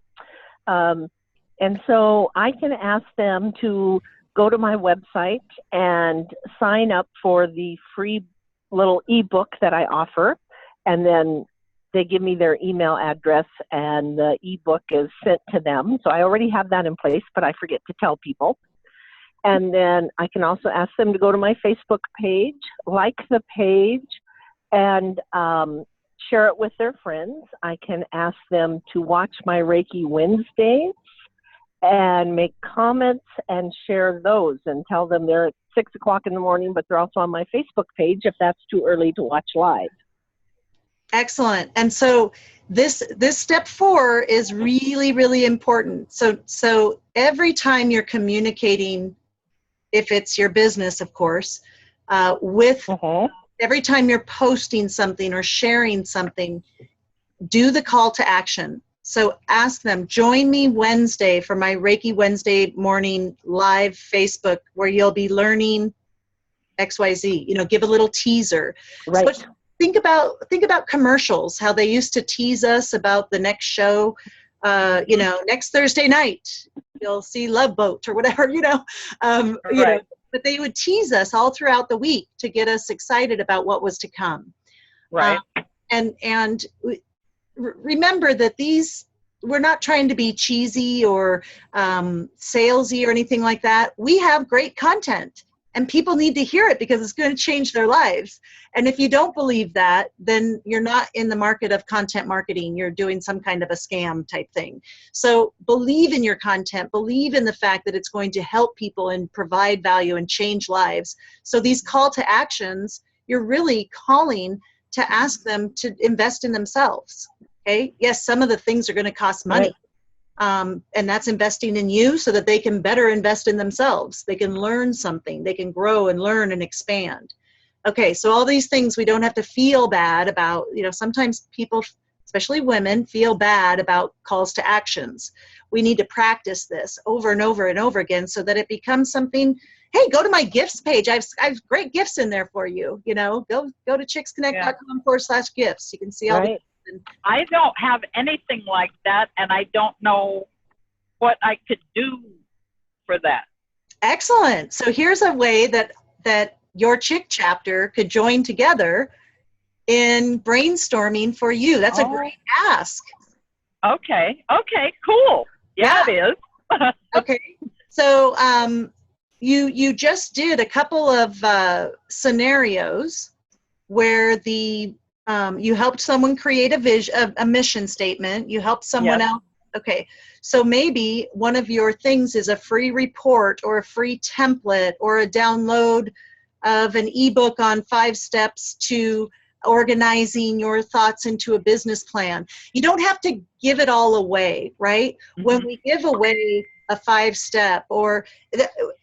E: And so I can ask them to go to my website and sign up for the free little ebook that I offer, and then they give me their email address and the ebook is sent to them. So I already have that in place, but I forget to tell people. And then I can also ask them to go to my Facebook page, like the page, and share it with their friends. I can ask them to watch my Reiki Wednesdays and make comments and share those, and tell them they're at 6 o'clock in the morning, but they're also on my Facebook page if that's too early to watch live.
A: Excellent. And so this step 4 is really, really important. So every time you're communicating, if it's your business, of course, with every time you're posting something or sharing something, do the call to action. So ask them, join me Wednesday for my Reiki Wednesday morning live Facebook, where you'll be learning XYZ, you know, give a little teaser.
E: Right.
A: So think about commercials, how they used to tease us about the next show, you know, next Thursday night, you'll see Love Boat or whatever, you know, you know, but they would tease us all throughout the week to get us excited about what was to come.
B: Right.
A: And remember that we're not trying to be cheesy or salesy or anything like that. We have great content, and people need to hear it because it's going to change their lives. And if you don't believe that, then you're not in the market of content marketing. You're doing some kind of a scam type thing. So believe in your content, believe in the fact that it's going to help people and provide value and change lives. So these call to actions, you're really calling to ask them to invest in themselves. Okay. Yes, some of the things are going to cost money.
E: Right.
A: And that's investing in you so that they can better invest in themselves. They can learn something. They can grow and learn and expand. Okay, so all these things we don't have to feel bad about. You know, sometimes people, especially women, feel bad about calls to actions. We need to practice this over and over and over again so that it becomes something. Hey, go to my gifts page. I have great gifts in there for you. You know, go to chicksconnect.com/gifts. You can see all the.
B: I don't have anything like that, and I don't know what I could do for that.
A: Excellent. So here's a way that your Chick chapter could join together in brainstorming for you. That's a great ask.
B: Okay. Okay. Cool. Yeah, it is.
A: Okay. So you just did a couple of scenarios where you helped someone create a mission statement. You helped someone else. Okay. So maybe one of your things is a free report or a free template or a download of an ebook on 5 steps to organizing your thoughts into a business plan. You don't have to give it all away, right? Mm-hmm. When we give away a 5-step, or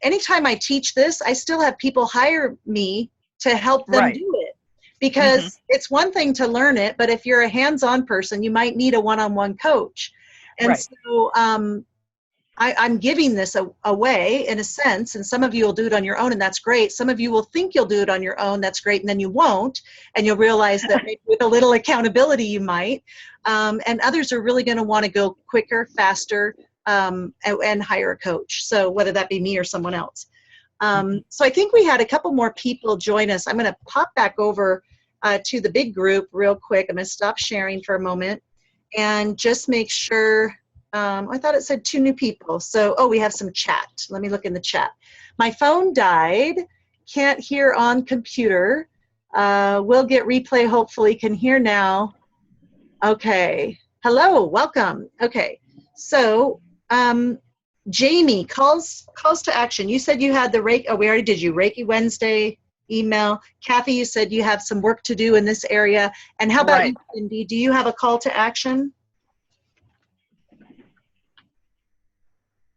A: anytime I teach this, I still have people hire me to help them do it, because it's one thing to learn it, but if you're a hands-on person, you might need a one-on-one coach. And so I'm giving this away in a sense, and some of you will do it on your own, and that's great. Some of you will think you'll do it on your own, that's great, and then you won't, and you'll realize that maybe with a little accountability you might. And others are really going to want to go quicker, faster, and hire a coach. So whether that be me or someone else. So I think we had a couple more people join us. I'm going to pop back over to the big group real quick. I'm going to stop sharing for a moment and just make sure. I thought it said 2 new people. So, we have some chat. Let me look in the chat. My phone died. Can't hear on computer. Will get replay, hopefully. Can hear now. Okay. Hello. Welcome. Okay. So, Jamie, calls to action. You said you had the Reiki. Oh, we already did you. Reiki Wednesday email. Kathy, you said you have some work to do in this area. And how about you, Cindy? Do you have a call to action?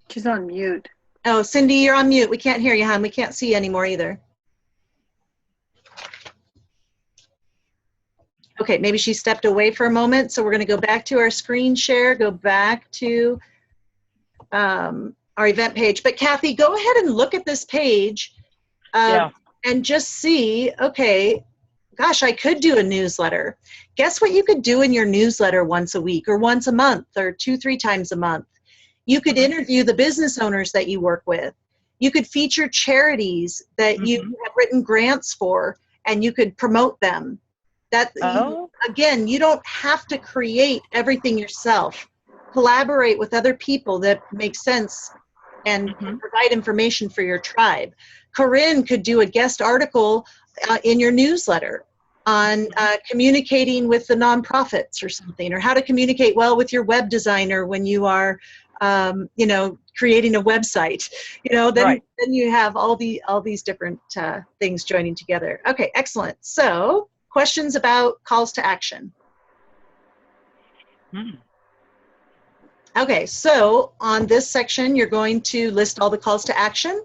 C: She's on mute.
A: Oh, Cindy, you're on mute. We can't hear you, hon. We can't see you anymore either. Okay, maybe she stepped away for a moment. So we're going to go back to our screen share, go back to our event page. But Kathy, go ahead and look at this page and just see, okay, gosh, I could do a newsletter. Guess what you could do in your newsletter once a week or once a month or 2-3 times a month? You could interview the business owners that you work with. You could feature charities that you have written grants for, and you could promote them. Again, you don't have to create everything yourself. Collaborate with other people that make sense and provide information for your tribe. Corinne could do a guest article in your newsletter on communicating with the nonprofits or something, or how to communicate well with your web designer when you are creating a website, then you have all these different things joining together. Okay, excellent. So questions about calls to action? Okay, so on this section, you're going to list all the calls to action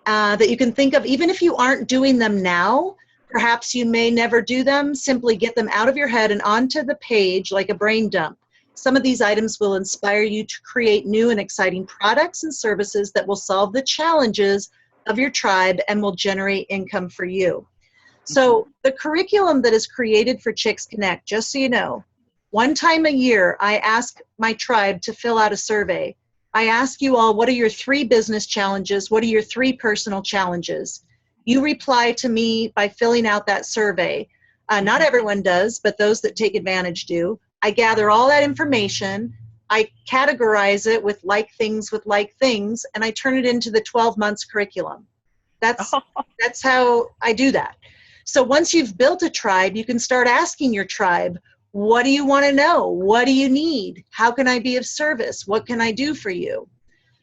A: that you can think of. Even if you aren't doing them now, perhaps you may never do them. Simply get them out of your head and onto the page like a brain dump. Some of these items will inspire you to create new and exciting products and services that will solve the challenges of your tribe and will generate income for you. So the curriculum that is created for Chicks Connect, just so you know, 1 time a year, I ask my tribe to fill out a survey. I ask you all, what are your 3 business challenges? What are your 3 personal challenges? You reply to me by filling out that survey. Not everyone does, but those that take advantage do. I gather all that information, I categorize it with like things, and I turn it into the 12 months curriculum. That's how I do that. So once you've built a tribe, you can start asking your tribe, what do you want to know? What do you need? How can I be of service? What can I do for you?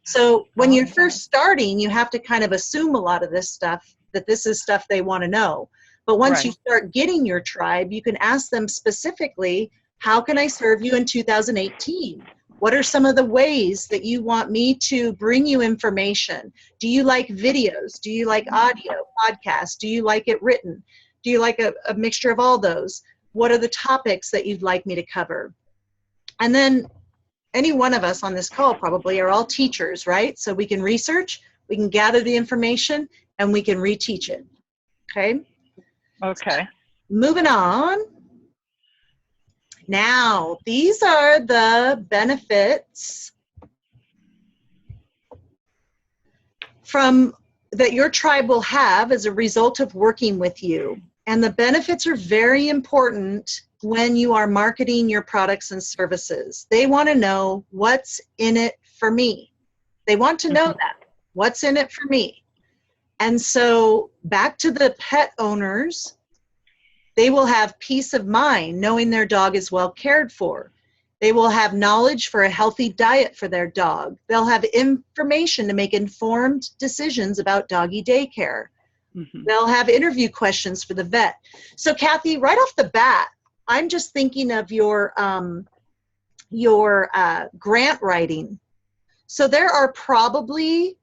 A: So when you're first starting, you have to kind of assume a lot of this stuff, that this is stuff they want to know. But once you start getting your tribe, you can ask them specifically, how can I serve you in 2018? What are some of the ways that you want me to bring you information? Do you like videos? Do you like audio, podcasts? Do you like it written? Do you like a mixture of all those? What are the topics that you'd like me to cover? And then any one of us on this call probably are all teachers, right? So we can research, we can gather the information, and we can reteach it. Okay?
B: Okay.
A: Moving on. Now, these are the benefits from that your tribe will have as a result of working with you. And the benefits are very important when you are marketing your products and services. They want to know what's in it for me. They want to know that. What's in it for me? And so back to the pet owners, they will have peace of mind knowing their dog is well cared for. They will have knowledge for a healthy diet for their dog. They'll have information to make informed decisions about doggy daycare. They'll have interview questions for the vet. So Kathy, right off the bat, I'm just thinking of your grant writing. So there are probably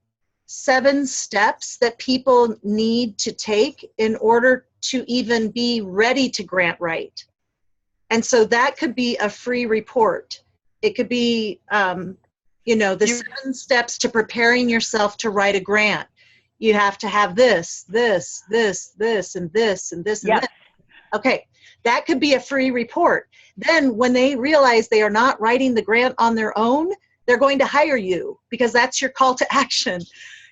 A: 7 steps that people need to take in order to even be ready to grant write. And so that could be a free report. It could be, the 7 steps to preparing yourself to write a grant. You have to have this, and this, and this, and this. Okay, that could be a free report. Then when they realize they are not writing the grant on their own, they're going to hire you because that's your call to action.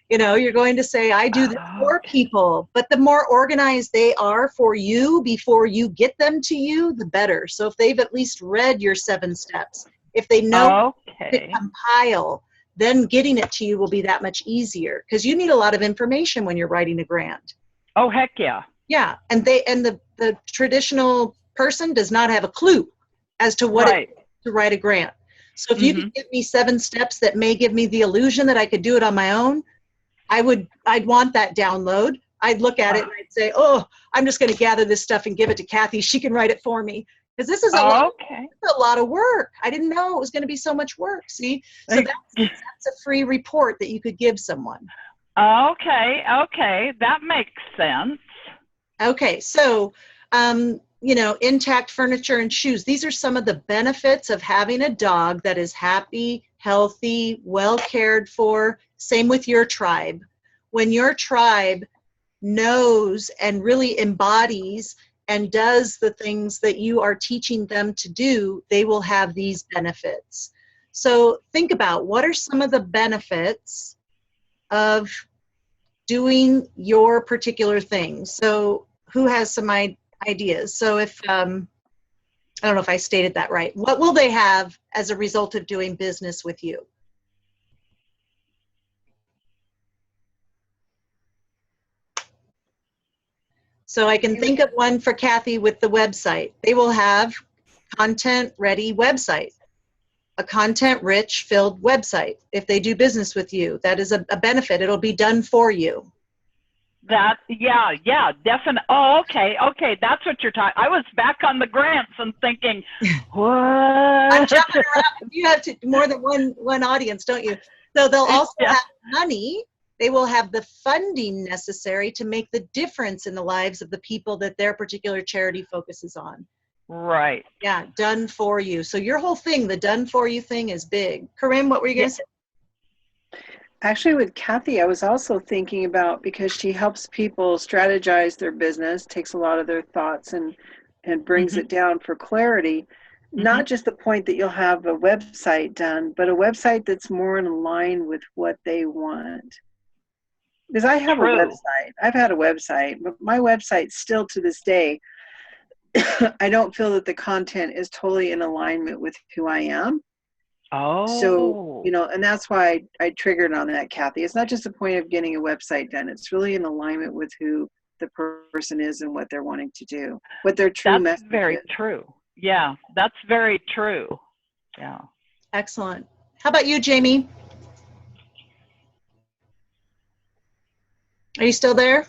A: You're going to say, I do this for people. But the more organized they are for you before you get them to you, the better. So if they've at least read your 7 steps, if they know to compile, then getting it to you will be that much easier because you need a lot of information when you're writing a grant.
B: Oh, heck yeah.
A: Yeah, and the traditional person does not have a clue as to what it is to write a grant. So if you could give me 7 steps that may give me the illusion that I could do it on my own, I'd want that download. I'd look at it and I'd say, oh, I'm just going to gather this stuff and give it to Kathy. She can write it for me. Because this is a lot of work. I didn't know it was going to be so much work. See? So that's a free report that you could give someone.
B: Okay. That makes sense.
A: Okay. So, intact furniture and shoes. These are some of the benefits of having a dog that is happy, healthy, well cared for. Same with your tribe. When your tribe knows and really embodies and does the things that you are teaching them to do, they will have these benefits. So think about what are some of the benefits of doing your particular thing. So who has some ideas? So if, I don't know if I stated that right. What will they have as a result of doing business with you? So I can think of one for Kathy with the website. They will have content-ready website, a content-rich filled website. If they do business with you, that is a benefit. It'll be done for you.
B: Yeah, definitely. Oh, okay. That's what you're talking. I was back on the grants and thinking, what?
A: I'm jumping around. You have more than one audience, don't you? So they'll also have money. They will have the funding necessary to make the difference in the lives of the people that their particular charity focuses on.
B: Right.
A: Yeah, done for you. So your whole thing, the done for you thing is big. Corinne, what were you going to say?
C: Actually, with Kathy, I was also thinking about, because she helps people strategize their business, takes a lot of their thoughts and brings it down for clarity. Not just the point that you'll have a website done, but a website that's more in line with what they want. Because I have a website. I've had a website, but my website still to this day, I don't feel that the content is totally in alignment with who I am.
B: Oh.
C: So, and that's why I triggered on that, Kathy. It's not just a point of getting a website done. It's really in alignment with who the person is and what they're wanting to do, what their true message is.
B: That's very true. Yeah, that's very true. Yeah.
A: Excellent. How about you, Jamie? Are you still there?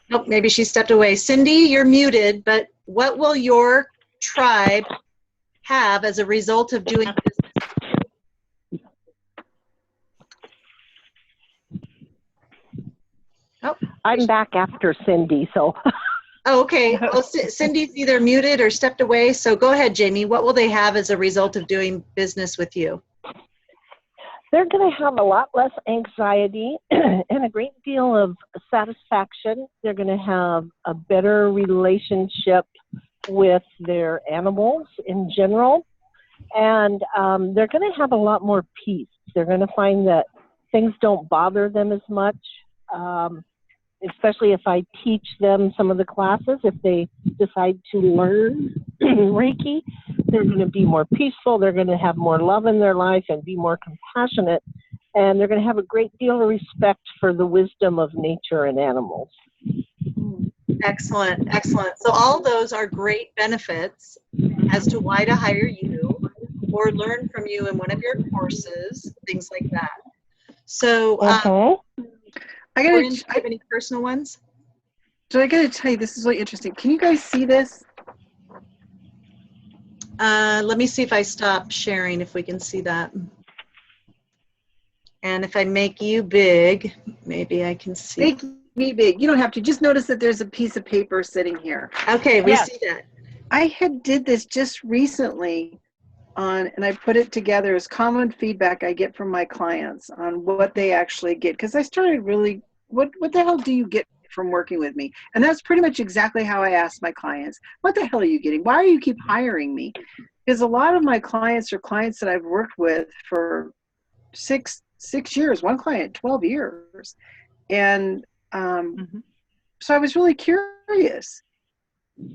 A: Oh, maybe she stepped away. Cindy, you're muted, but what will your tribe have as a result of doing business? Oh,
E: I'm back after Cindy, so.
A: Oh, okay. Well, Cindy's either muted or stepped away. So go ahead, Jamie. What will they have as a result of doing business with you?
E: They're going to have a lot less anxiety and a great deal of satisfaction. They're going to have a better relationship with their animals in general. And they're going to have a lot more peace. They're going to find that things don't bother them as much, especially if I teach them some of the classes. If they decide to learn Reiki, they're going to be more peaceful. They're going to have more love in their life and be more compassionate. And they're going to have a great deal of respect for the wisdom of nature and animals.
A: Excellent, excellent. So all those are great benefits as to why to hire you or learn from you in one of your courses, things like that. So,
C: I
A: do you have any personal ones?
C: So I got to tell you, this is really interesting. Can you guys see this?
A: Let me see if I stop sharing, if we can see that. And if I make you big, maybe I can see.
C: Make me big. You don't have to. Just notice that there's a piece of paper sitting here.
A: Okay, we see that.
C: I did this just recently and I put it together as common feedback I get from my clients on what they actually get. Because I started really, what the hell do you get from working with me? And that's pretty much exactly how I ask my clients. What the hell are you getting? Why do you keep hiring me? Because a lot of my clients are clients that I've worked with for six years, one client 12 years. And so I was really curious.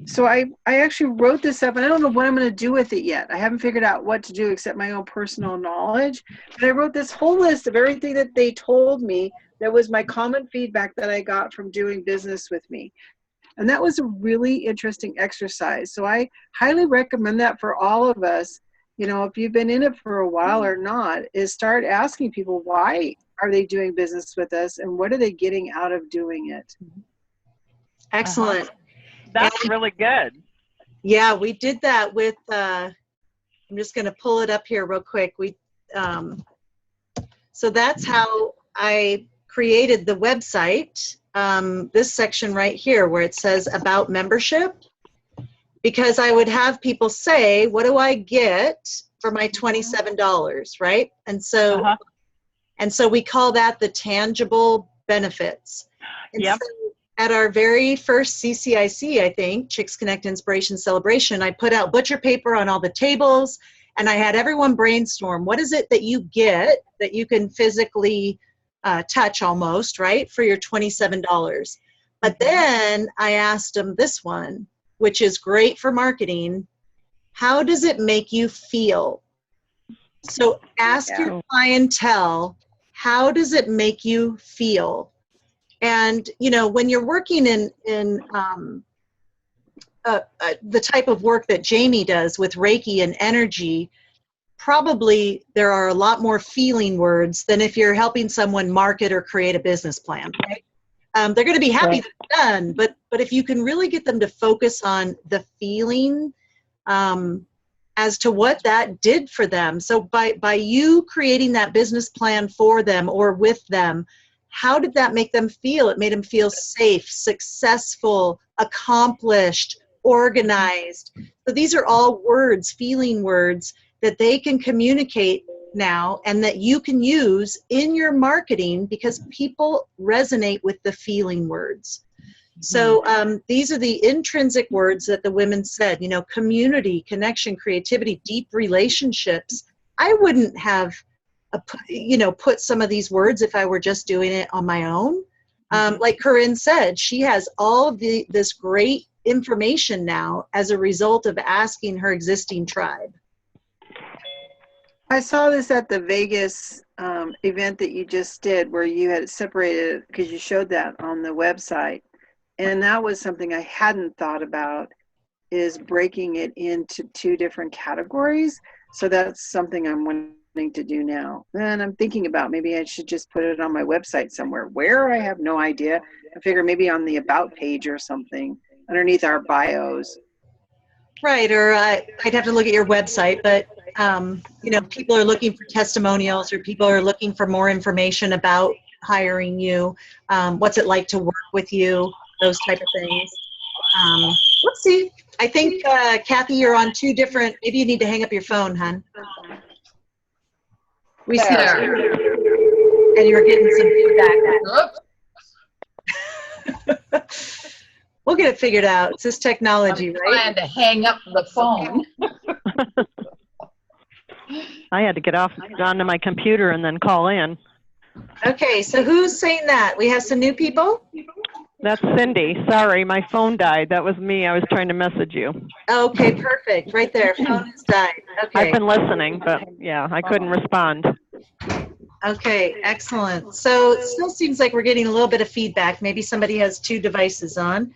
C: So I actually wrote this up, and I don't know what I'm going to do with it yet. I haven't figured out what to do except my own personal knowledge. But I wrote this whole list of everything that they told me that was my common feedback that I got from doing business with me. And that was a really interesting exercise. So I highly recommend that for all of us. You know, if you've been in it for a while or not, is start asking people, why are they doing business with us and what are they getting out of doing it?
A: Excellent.
B: That's really good.
A: Yeah, we did that with, I'm just going to pull it up here real quick. So that's how I created the website, this section right here where it says about membership, because I would have people say, what do I get for my $27, right? And so, and so we call that the tangible benefits. And so at our very first CCIC, I think, Chicks Connect Inspiration Celebration, I put out butcher paper on all the tables, and I had everyone brainstorm, what is it that you get that you can physically touch almost, right, for your $27? But then I asked them this one, which is great for marketing. How does it make you feel? So ask your clientele, how does it make you feel? And, you know, when you're working in the type of work that Jamie does with Reiki and energy, probably there are a lot more feeling words than if you're helping someone market or create a business plan, right? They're going to be happy that it's done, but if you can really get them to focus on the feeling as to what that did for them. So by you creating that business plan for them or with them, how did that make them feel? It made them feel safe, successful, accomplished, organized. So these are all words, feeling words that they can communicate now and that you can use in your marketing because people resonate with the feeling words. So these are the intrinsic words that the women said, you know, community, connection, creativity, deep relationships. I wouldn't have, put some of these words if I were just doing it on my own. Like Corinne said, she has all of this great information now as a result of asking her existing tribe.
C: I saw this at the Vegas event that you just did where you had separated, because you showed that on the website. And that was something I hadn't thought about, is breaking it into 2 different categories. So that's something I'm wanting to do now. And I'm thinking about maybe I should just put it on my website somewhere where I have no idea. I figure maybe on the about page or something underneath our bios.
A: Right, or I'd have to look at your website, but people are looking for testimonials or people are looking for more information about hiring you. What's it like to work with you? Those type of things. Let's see. I think, Kathy, you're on 2 different, maybe you need to hang up your phone, hon. We see you. And you're getting some feedback. We'll get it figured out. It's this technology,
F: I'm
A: right?
F: trying to hang up the phone. I had to get onto my computer and then call in.
A: Okay, so who's saying that? We have some new people?
F: That's Cindy. Sorry, my phone died. That was me. I was trying to message you.
A: Okay, perfect. Right there. Phone has died. Okay.
F: I've been listening, but yeah, I couldn't respond.
A: Okay, excellent. So it still seems like we're getting a little bit of feedback. Maybe somebody has two devices on.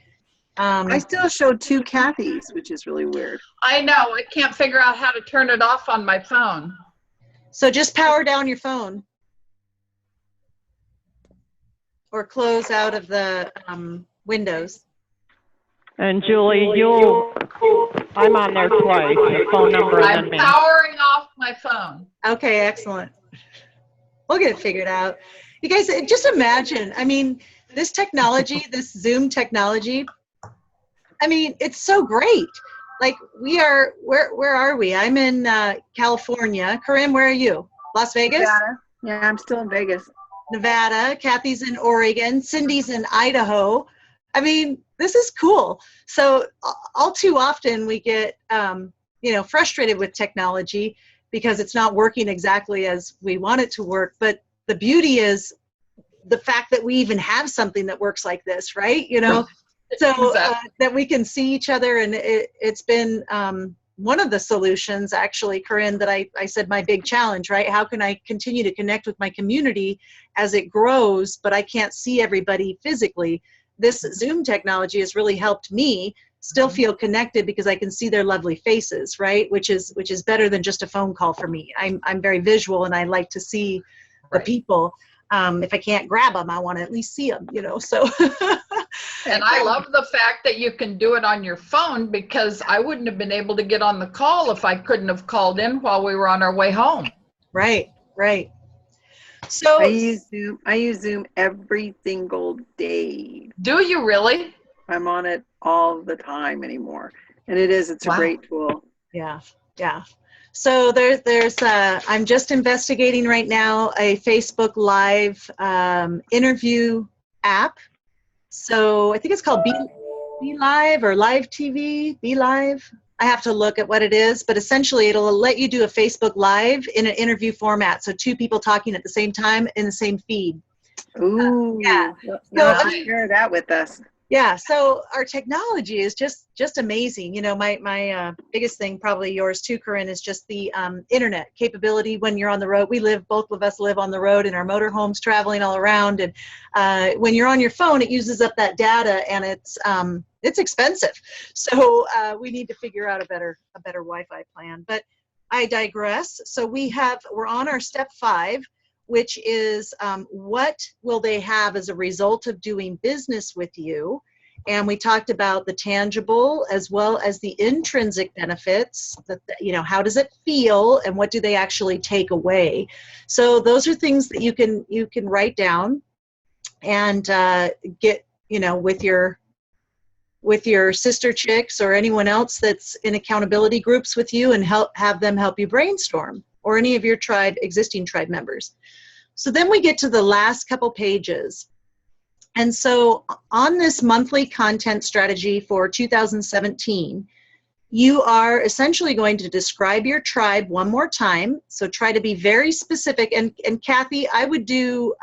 C: I still show two Kathys, which is really weird.
B: I know. I can't figure out how to turn it off on my phone.
A: So just power down your phone. Or close out of the windows.
F: And Julie, I'm on there twice, the phone number and then
B: I'm
F: me.
B: powering off my phone.
A: Okay, excellent. We'll get it figured out. You guys, just imagine, I mean, this technology, this Zoom technology, I mean, it's so great. Like where are we? I'm in California. Corinne, where are you? Las Vegas?
C: Nevada. Yeah, I'm still in Vegas.
A: Nevada. Kathy's in Oregon. Cindy's in Idaho. I mean, this is cool. So all too often we get, frustrated with technology because it's not working exactly as we want it to work. But the beauty is the fact that we even have something that works like this, right? So that we can see each other. And it's been one of the solutions, actually, Corinne, that I said my big challenge, right? How can I continue to connect with my community as it grows, but I can't see everybody physically? This Zoom technology has really helped me still feel connected because I can see their lovely faces, right? Which is better than just a phone call for me. I'm very visual and I like to see the people. If I can't grab them, I want to at least see them, so.
B: And I love the fact that you can do it on your phone, because I wouldn't have been able to get on the call if I couldn't have called in while we were on our way home.
A: Right. So
C: I use Zoom every single day.
B: Do you really?
C: I'm on it all the time anymore. And it's a great tool.
A: Yeah. So there's I'm just investigating right now a Facebook Live interview app. So I think it's called Be Live or Live TV, Be Live. I have to look at what it is, but essentially it'll let you do a Facebook Live in an interview format. So two people talking at the same time in the same feed.
C: Ooh.
A: Yeah.
C: You'll have to share that with us.
A: Yeah, so our technology is just amazing. My biggest thing, probably yours too, Corinne, is just the internet capability when you're on the road. Both of us live on the road in our motorhomes, traveling all around, and when you're on your phone, it uses up that data, and it's expensive. So we need to figure out a better Wi-Fi plan. But I digress. So we're on our step 5. Which is what will they have as a result of doing business with you? And we talked about the tangible as well as the intrinsic benefits. How does it feel, and what do they actually take away? So those are things that you can write down and get with your sister chicks or anyone else that's in accountability groups with you, and have them help you brainstorm, or any of your existing tribe members. So then we get to the last couple pages. And so on this monthly content strategy for 2017, you are essentially going to describe your tribe one more time. So try to be very specific. And Kathy, I would do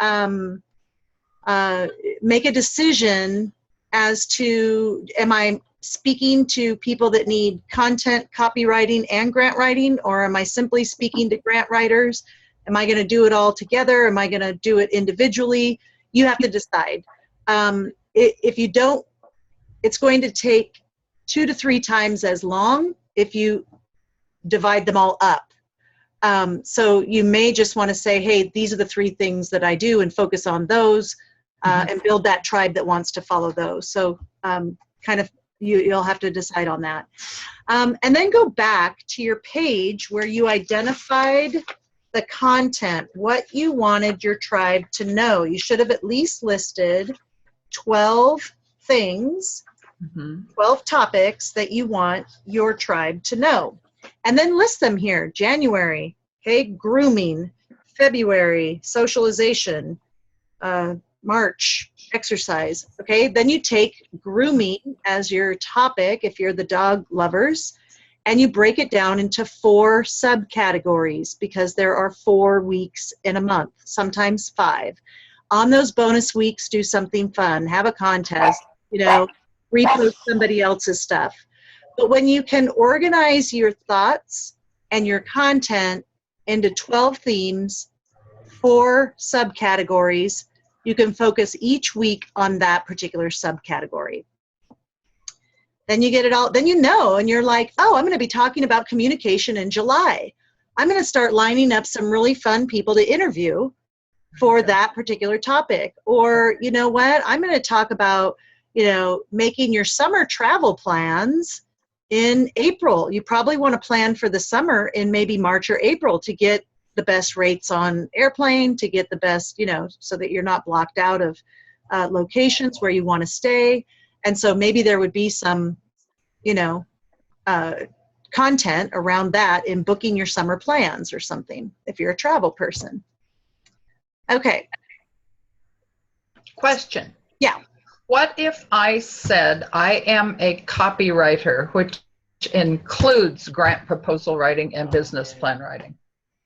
A: make a decision as to, am I speaking to people that need content, copywriting, and grant writing, or am I simply speaking to grant writers? Am I going to do it all together? Am I going to do it individually? You have to decide. If you don't, it's going to take 2 to 3 times as long if you divide them all up. So you may just want to say, hey, these are the 3 things that I do, and focus on those, and build that tribe that wants to follow those. So you'll have to decide on that. And then go back to your page where you identified the content, what you wanted your tribe to know. You should have at least listed 12 things, 12 topics that you want your tribe to know. And then list them here. January, okay, grooming. February, socialization. March, exercise. Okay, then you take grooming as your topic if you're the dog lovers. and you break it down into 4 subcategories because there are 4 weeks in a month, sometimes 5. On those bonus weeks, do something fun, have a contest, repost somebody else's stuff. But when you can organize your thoughts and your content into 12 themes, 4 subcategories, you can focus each week on that particular subcategory. Then you get it all, then and you're like, oh, I'm going to be talking about communication in July. I'm going to start lining up some really fun people to interview for that particular topic. Or, you know what, I'm going to talk about, making your summer travel plans in April. You probably want to plan for the summer in maybe March or April to get the best rates on airplane, to get the best, so that you're not blocked out of locations where you want to stay. And so maybe there would be some, content around that in booking your summer plans or something if you're a travel person. Okay.
G: Question.
A: Yeah.
G: What if I said I am a copywriter, which includes grant proposal writing and business plan writing?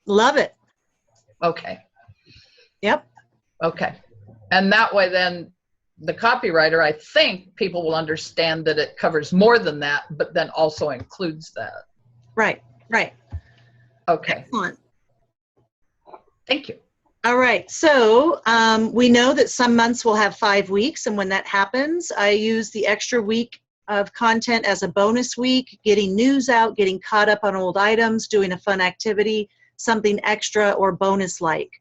A: Love it.
G: Okay.
A: Yep.
G: Okay. And that way then the copywriter, I think people will understand that it covers more than that, but then also includes that.
A: Right.
G: Okay.
A: Excellent.
G: Thank you.
A: All right. So we know that some months will have 5 weeks. And when that happens, I use the extra week of content as a bonus week, getting news out, getting caught up on old items, doing a fun activity, something extra or bonus like.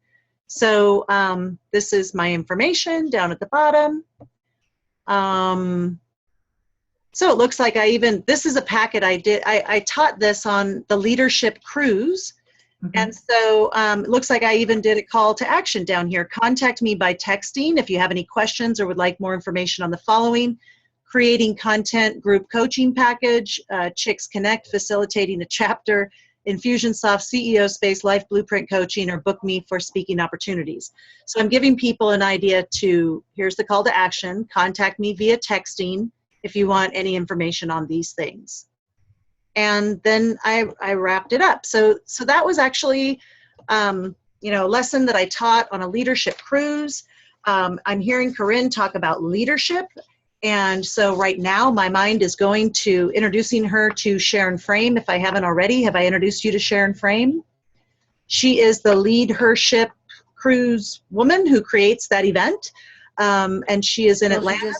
A: So this is my information down at the bottom. So it looks like this is a packet I did. I taught this on the leadership cruise. Mm-hmm. And so it looks like I even did a call to action down here. Contact me by texting if you have any questions or would like more information on the following: creating content group coaching package, Chicks Connect, facilitating a chapter, Infusionsoft CEO Space Life Blueprint Coaching, or book me for speaking opportunities. So I'm giving people an idea here's the call to action: contact me via texting if you want any information on these things. And then I wrapped it up. So that was actually, a lesson that I taught on a leadership cruise. I'm hearing Corinne talk about leadership. And so right now my mind is going to introducing her to Sharon Frame. If I haven't already, have I introduced you to Sharon Frame? She is the lead her ship cruise woman who creates that event. And she is in Atlanta.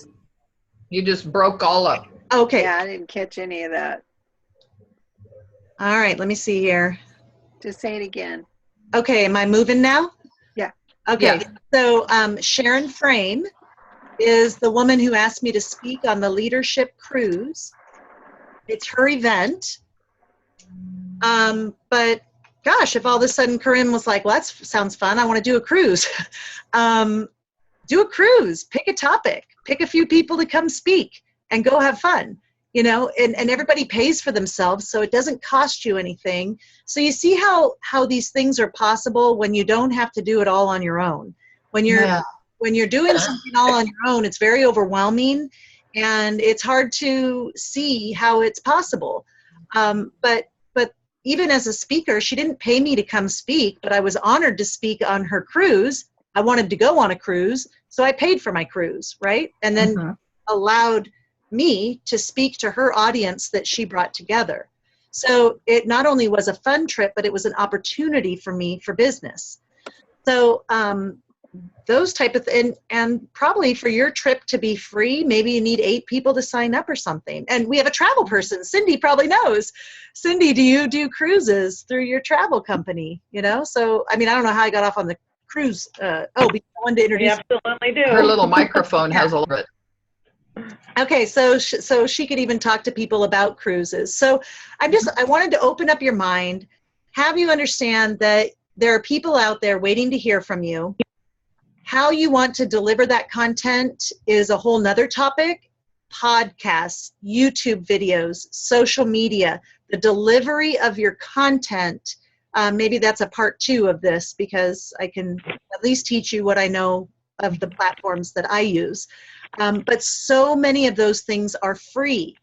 G: You just broke all up.
A: Okay.
C: Yeah, I didn't catch any of that.
A: All right, let me see here.
C: Just say it again.
A: Okay, am I moving now?
C: Yeah.
A: Okay,
G: Yeah.
A: So Sharon Frame is the woman who asked me to speak on the leadership cruise. It's her event. But gosh, if all of a sudden Corinne was like, well, that sounds fun, I want to do a cruise. Do a cruise, pick a topic, pick a few people to come speak and go have fun. And everybody pays for themselves, so it doesn't cost you anything. So you see how these things are possible when you don't have to do it all on your own. When you're doing something all on your own, it's very overwhelming, and it's hard to see how it's possible. But even as a speaker, she didn't pay me to come speak, but I was honored to speak on her cruise. I wanted to go on a cruise, so I paid for my cruise, right? And then allowed me to speak to her audience that she brought together. So it not only was a fun trip, but it was an opportunity for me for business. So those type of and probably for your trip to be free, maybe you need 8 people to sign up or something. And we have a travel person. Cindy probably knows. Cindy, do you do cruises through your travel company? So I don't know how I got off on the cruise. Because I wanted to introduce.
F: We absolutely do.
G: Her little microphone has a little bit.
A: Okay, so she could even talk to people about cruises. So I wanted to open up your mind, have you understand that there are people out there waiting to hear from you. How you want to deliver that content is a whole nother topic. Podcasts, YouTube videos, social media, the delivery of your content. Maybe that's a part 2 of this, because I can at least teach you what I know of the platforms that I use. But so many of those things are free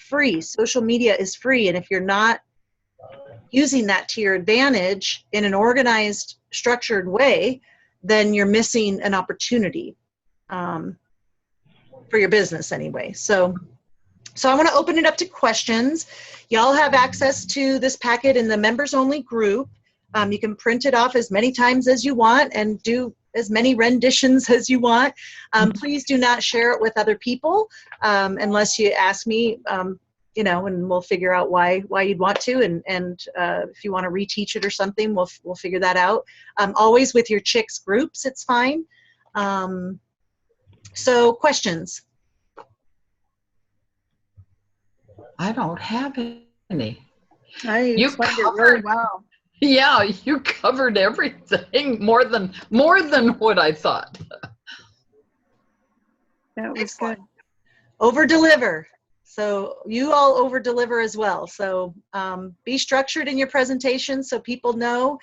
A: free. Social media is free. And if you're not using that to your advantage in an organized, structured way, then you're missing an opportunity for your business anyway. So I want to open it up to questions. Y'all have access to this packet in the members only group. You can print it off as many times as you want and do as many renditions as you want. Please do not share it with other people unless you ask me, you know, and we'll figure out why you'd want to. And if you want to reteach it or something, we'll figure that out. Always with your Chicks groups, it's fine. So questions?
G: I don't have any.
C: You explained it really well.
G: Yeah, you covered everything more than what I thought.
C: That was good.
A: Over deliver. So you all over deliver as well. So be structured in your presentation so people know.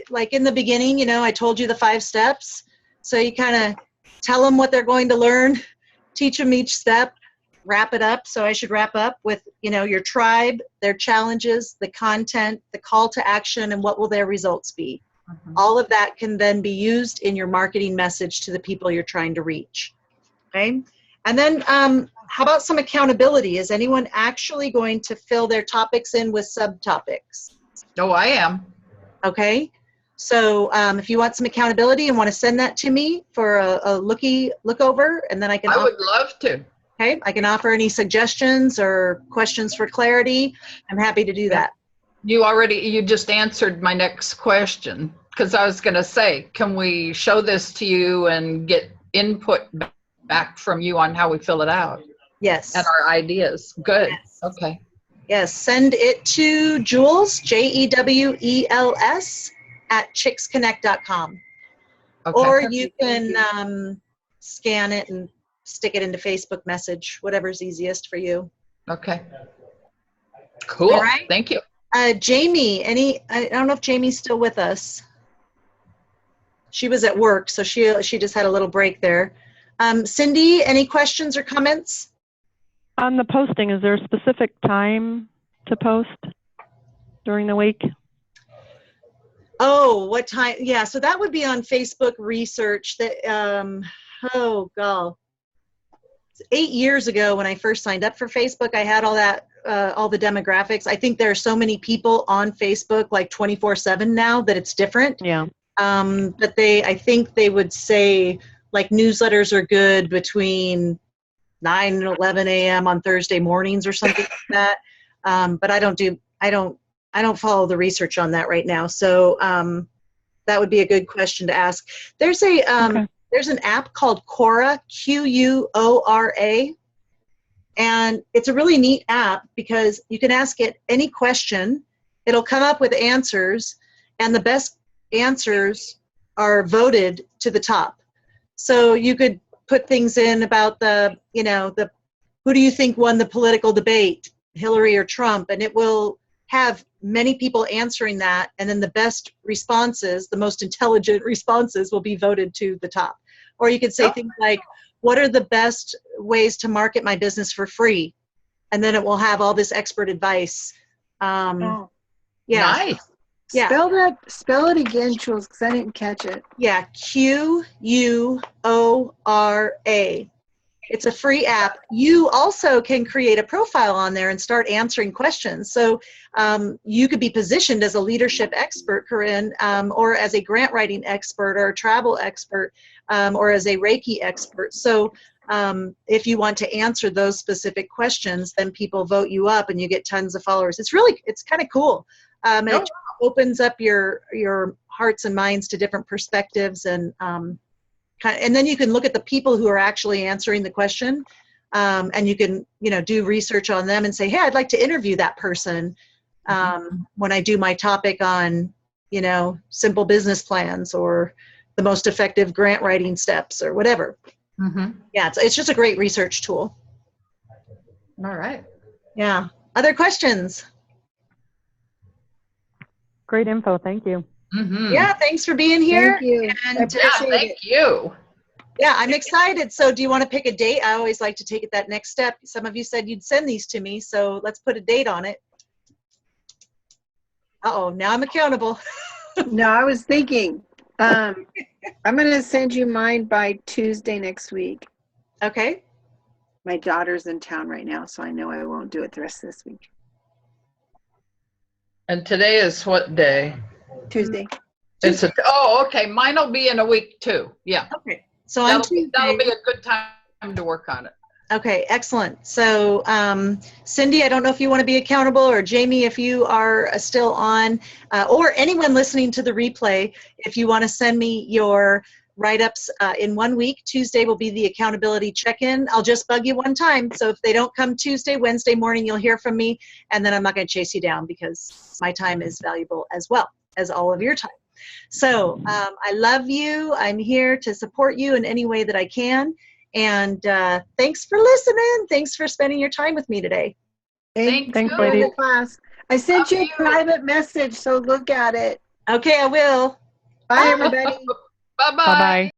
A: Like in the beginning, you know, I told you the 5 steps. So you kind of tell them what they're going to learn, teach them each step, wrap it up. So I should wrap up with, you know, your tribe, their challenges, the content, the call to action, and what will their results be. All of that can then be used in your marketing message to the people you're trying to reach. Okay. And then how about some accountability? Is anyone actually going to fill their topics in with subtopics?
G: Oh, I am.
A: Okay. So if you want some accountability and want to send that to me for a look over, and then I can.
G: I would love to.
A: Okay, I can offer any suggestions or questions for clarity. I'm happy to do that.
G: You just answered my next question, because I was going to say, can we show this to you and get input back from you on how we fill it out?
A: Yes.
G: And our ideas. Good.
A: Yes.
G: Okay.
A: Yes, send it to Jules, JEWELS, @chicksconnect.com.
G: Okay.
A: Or you can scan it and stick it into Facebook message, whatever's easiest for you.
G: Okay. Cool.
A: All right.
G: Thank you.
A: Jamie, I don't know if Jamie's still with us. She was at work, so she just had a little break there. Cindy, any questions or comments?
F: On the posting, is there a specific time to post during the week?
A: Oh, what time? Yeah, so that would be on Facebook research. That oh god, 8 years ago when I first signed up for Facebook, I had all that, all the demographics. I think there are so many people on Facebook like 24/7 now that it's different.
F: Yeah.
A: But I think they would say like newsletters are good between 9 and 11 a.m. on Thursday mornings or something like that. But I don't follow the research on that right now. So that would be a good question to ask. There's an app called Quora, Quora, and it's a really neat app because you can ask it any question. It'll come up with answers, and the best answers are voted to the top. So you could put things in about who do you think won the political debate, Hillary or Trump, and it will have many people answering that, and then the best responses, the most intelligent responses, will be voted to the top. Or you could say things like, what are the best ways to market my business for free? And then it will have all this expert advice. Yeah.
G: Nice.
A: Yeah.
C: Spell it again, Jules, because I didn't catch it.
A: Yeah, Quora. It's a free app. You also can create a profile on there and start answering questions. So you could be positioned as a leadership expert, Corinne, or as a grant writing expert or a travel expert, or as a Reiki expert. So if you want to answer those specific questions, then people vote you up and you get tons of followers. It's kind of cool. It opens up your hearts and minds to different perspectives, and then you can look at the people who are actually answering the question, and you can do research on them and say, hey, I'd like to interview that person when I do my topic on simple business plans or the most effective grant writing steps or whatever. Yeah, it's just a great research tool.
G: All right.
A: Yeah. Other questions?
F: Great info. Thank you.
A: Yeah, thanks for being here.
C: Thank you.
A: And
C: I appreciate
G: thank you.
A: Yeah, I'm excited. So do you want to pick a date? I always like to take it that next step. Some of you said you'd send these to me, so let's put a date on it. Uh-oh, now I'm accountable.
C: No, I was thinking, I'm going to send you mine by Tuesday next week.
A: Okay.
C: My daughter's in town right now, so I know I won't do it the rest of this week.
G: And today is what day?
C: Tuesday.
G: It's oh, okay. Mine will be in a week too. Yeah.
A: Okay. So on
G: That'll be
A: Tuesday.
G: a good time to work on it.
A: Okay, excellent. So Cindy, I don't know if you want to be accountable, or Jamie, if you are still on, or anyone listening to the replay, if you want to send me your write-ups in 1 week. Tuesday will be the accountability check-in. I'll just bug you one time. So if they don't come Tuesday, Wednesday morning, you'll hear from me, and then I'm not going to chase you down because my time is valuable as well as all of your time. So I love you. I'm here to support you in any way that I can. And thanks for listening. Thanks for spending your time with me today.
G: Thanks,
C: for
G: ladies.
C: the class. I sent you a private message, so look at it.
A: Okay, I will.
C: Bye, everybody.
G: Bye-bye.
F: Bye-bye.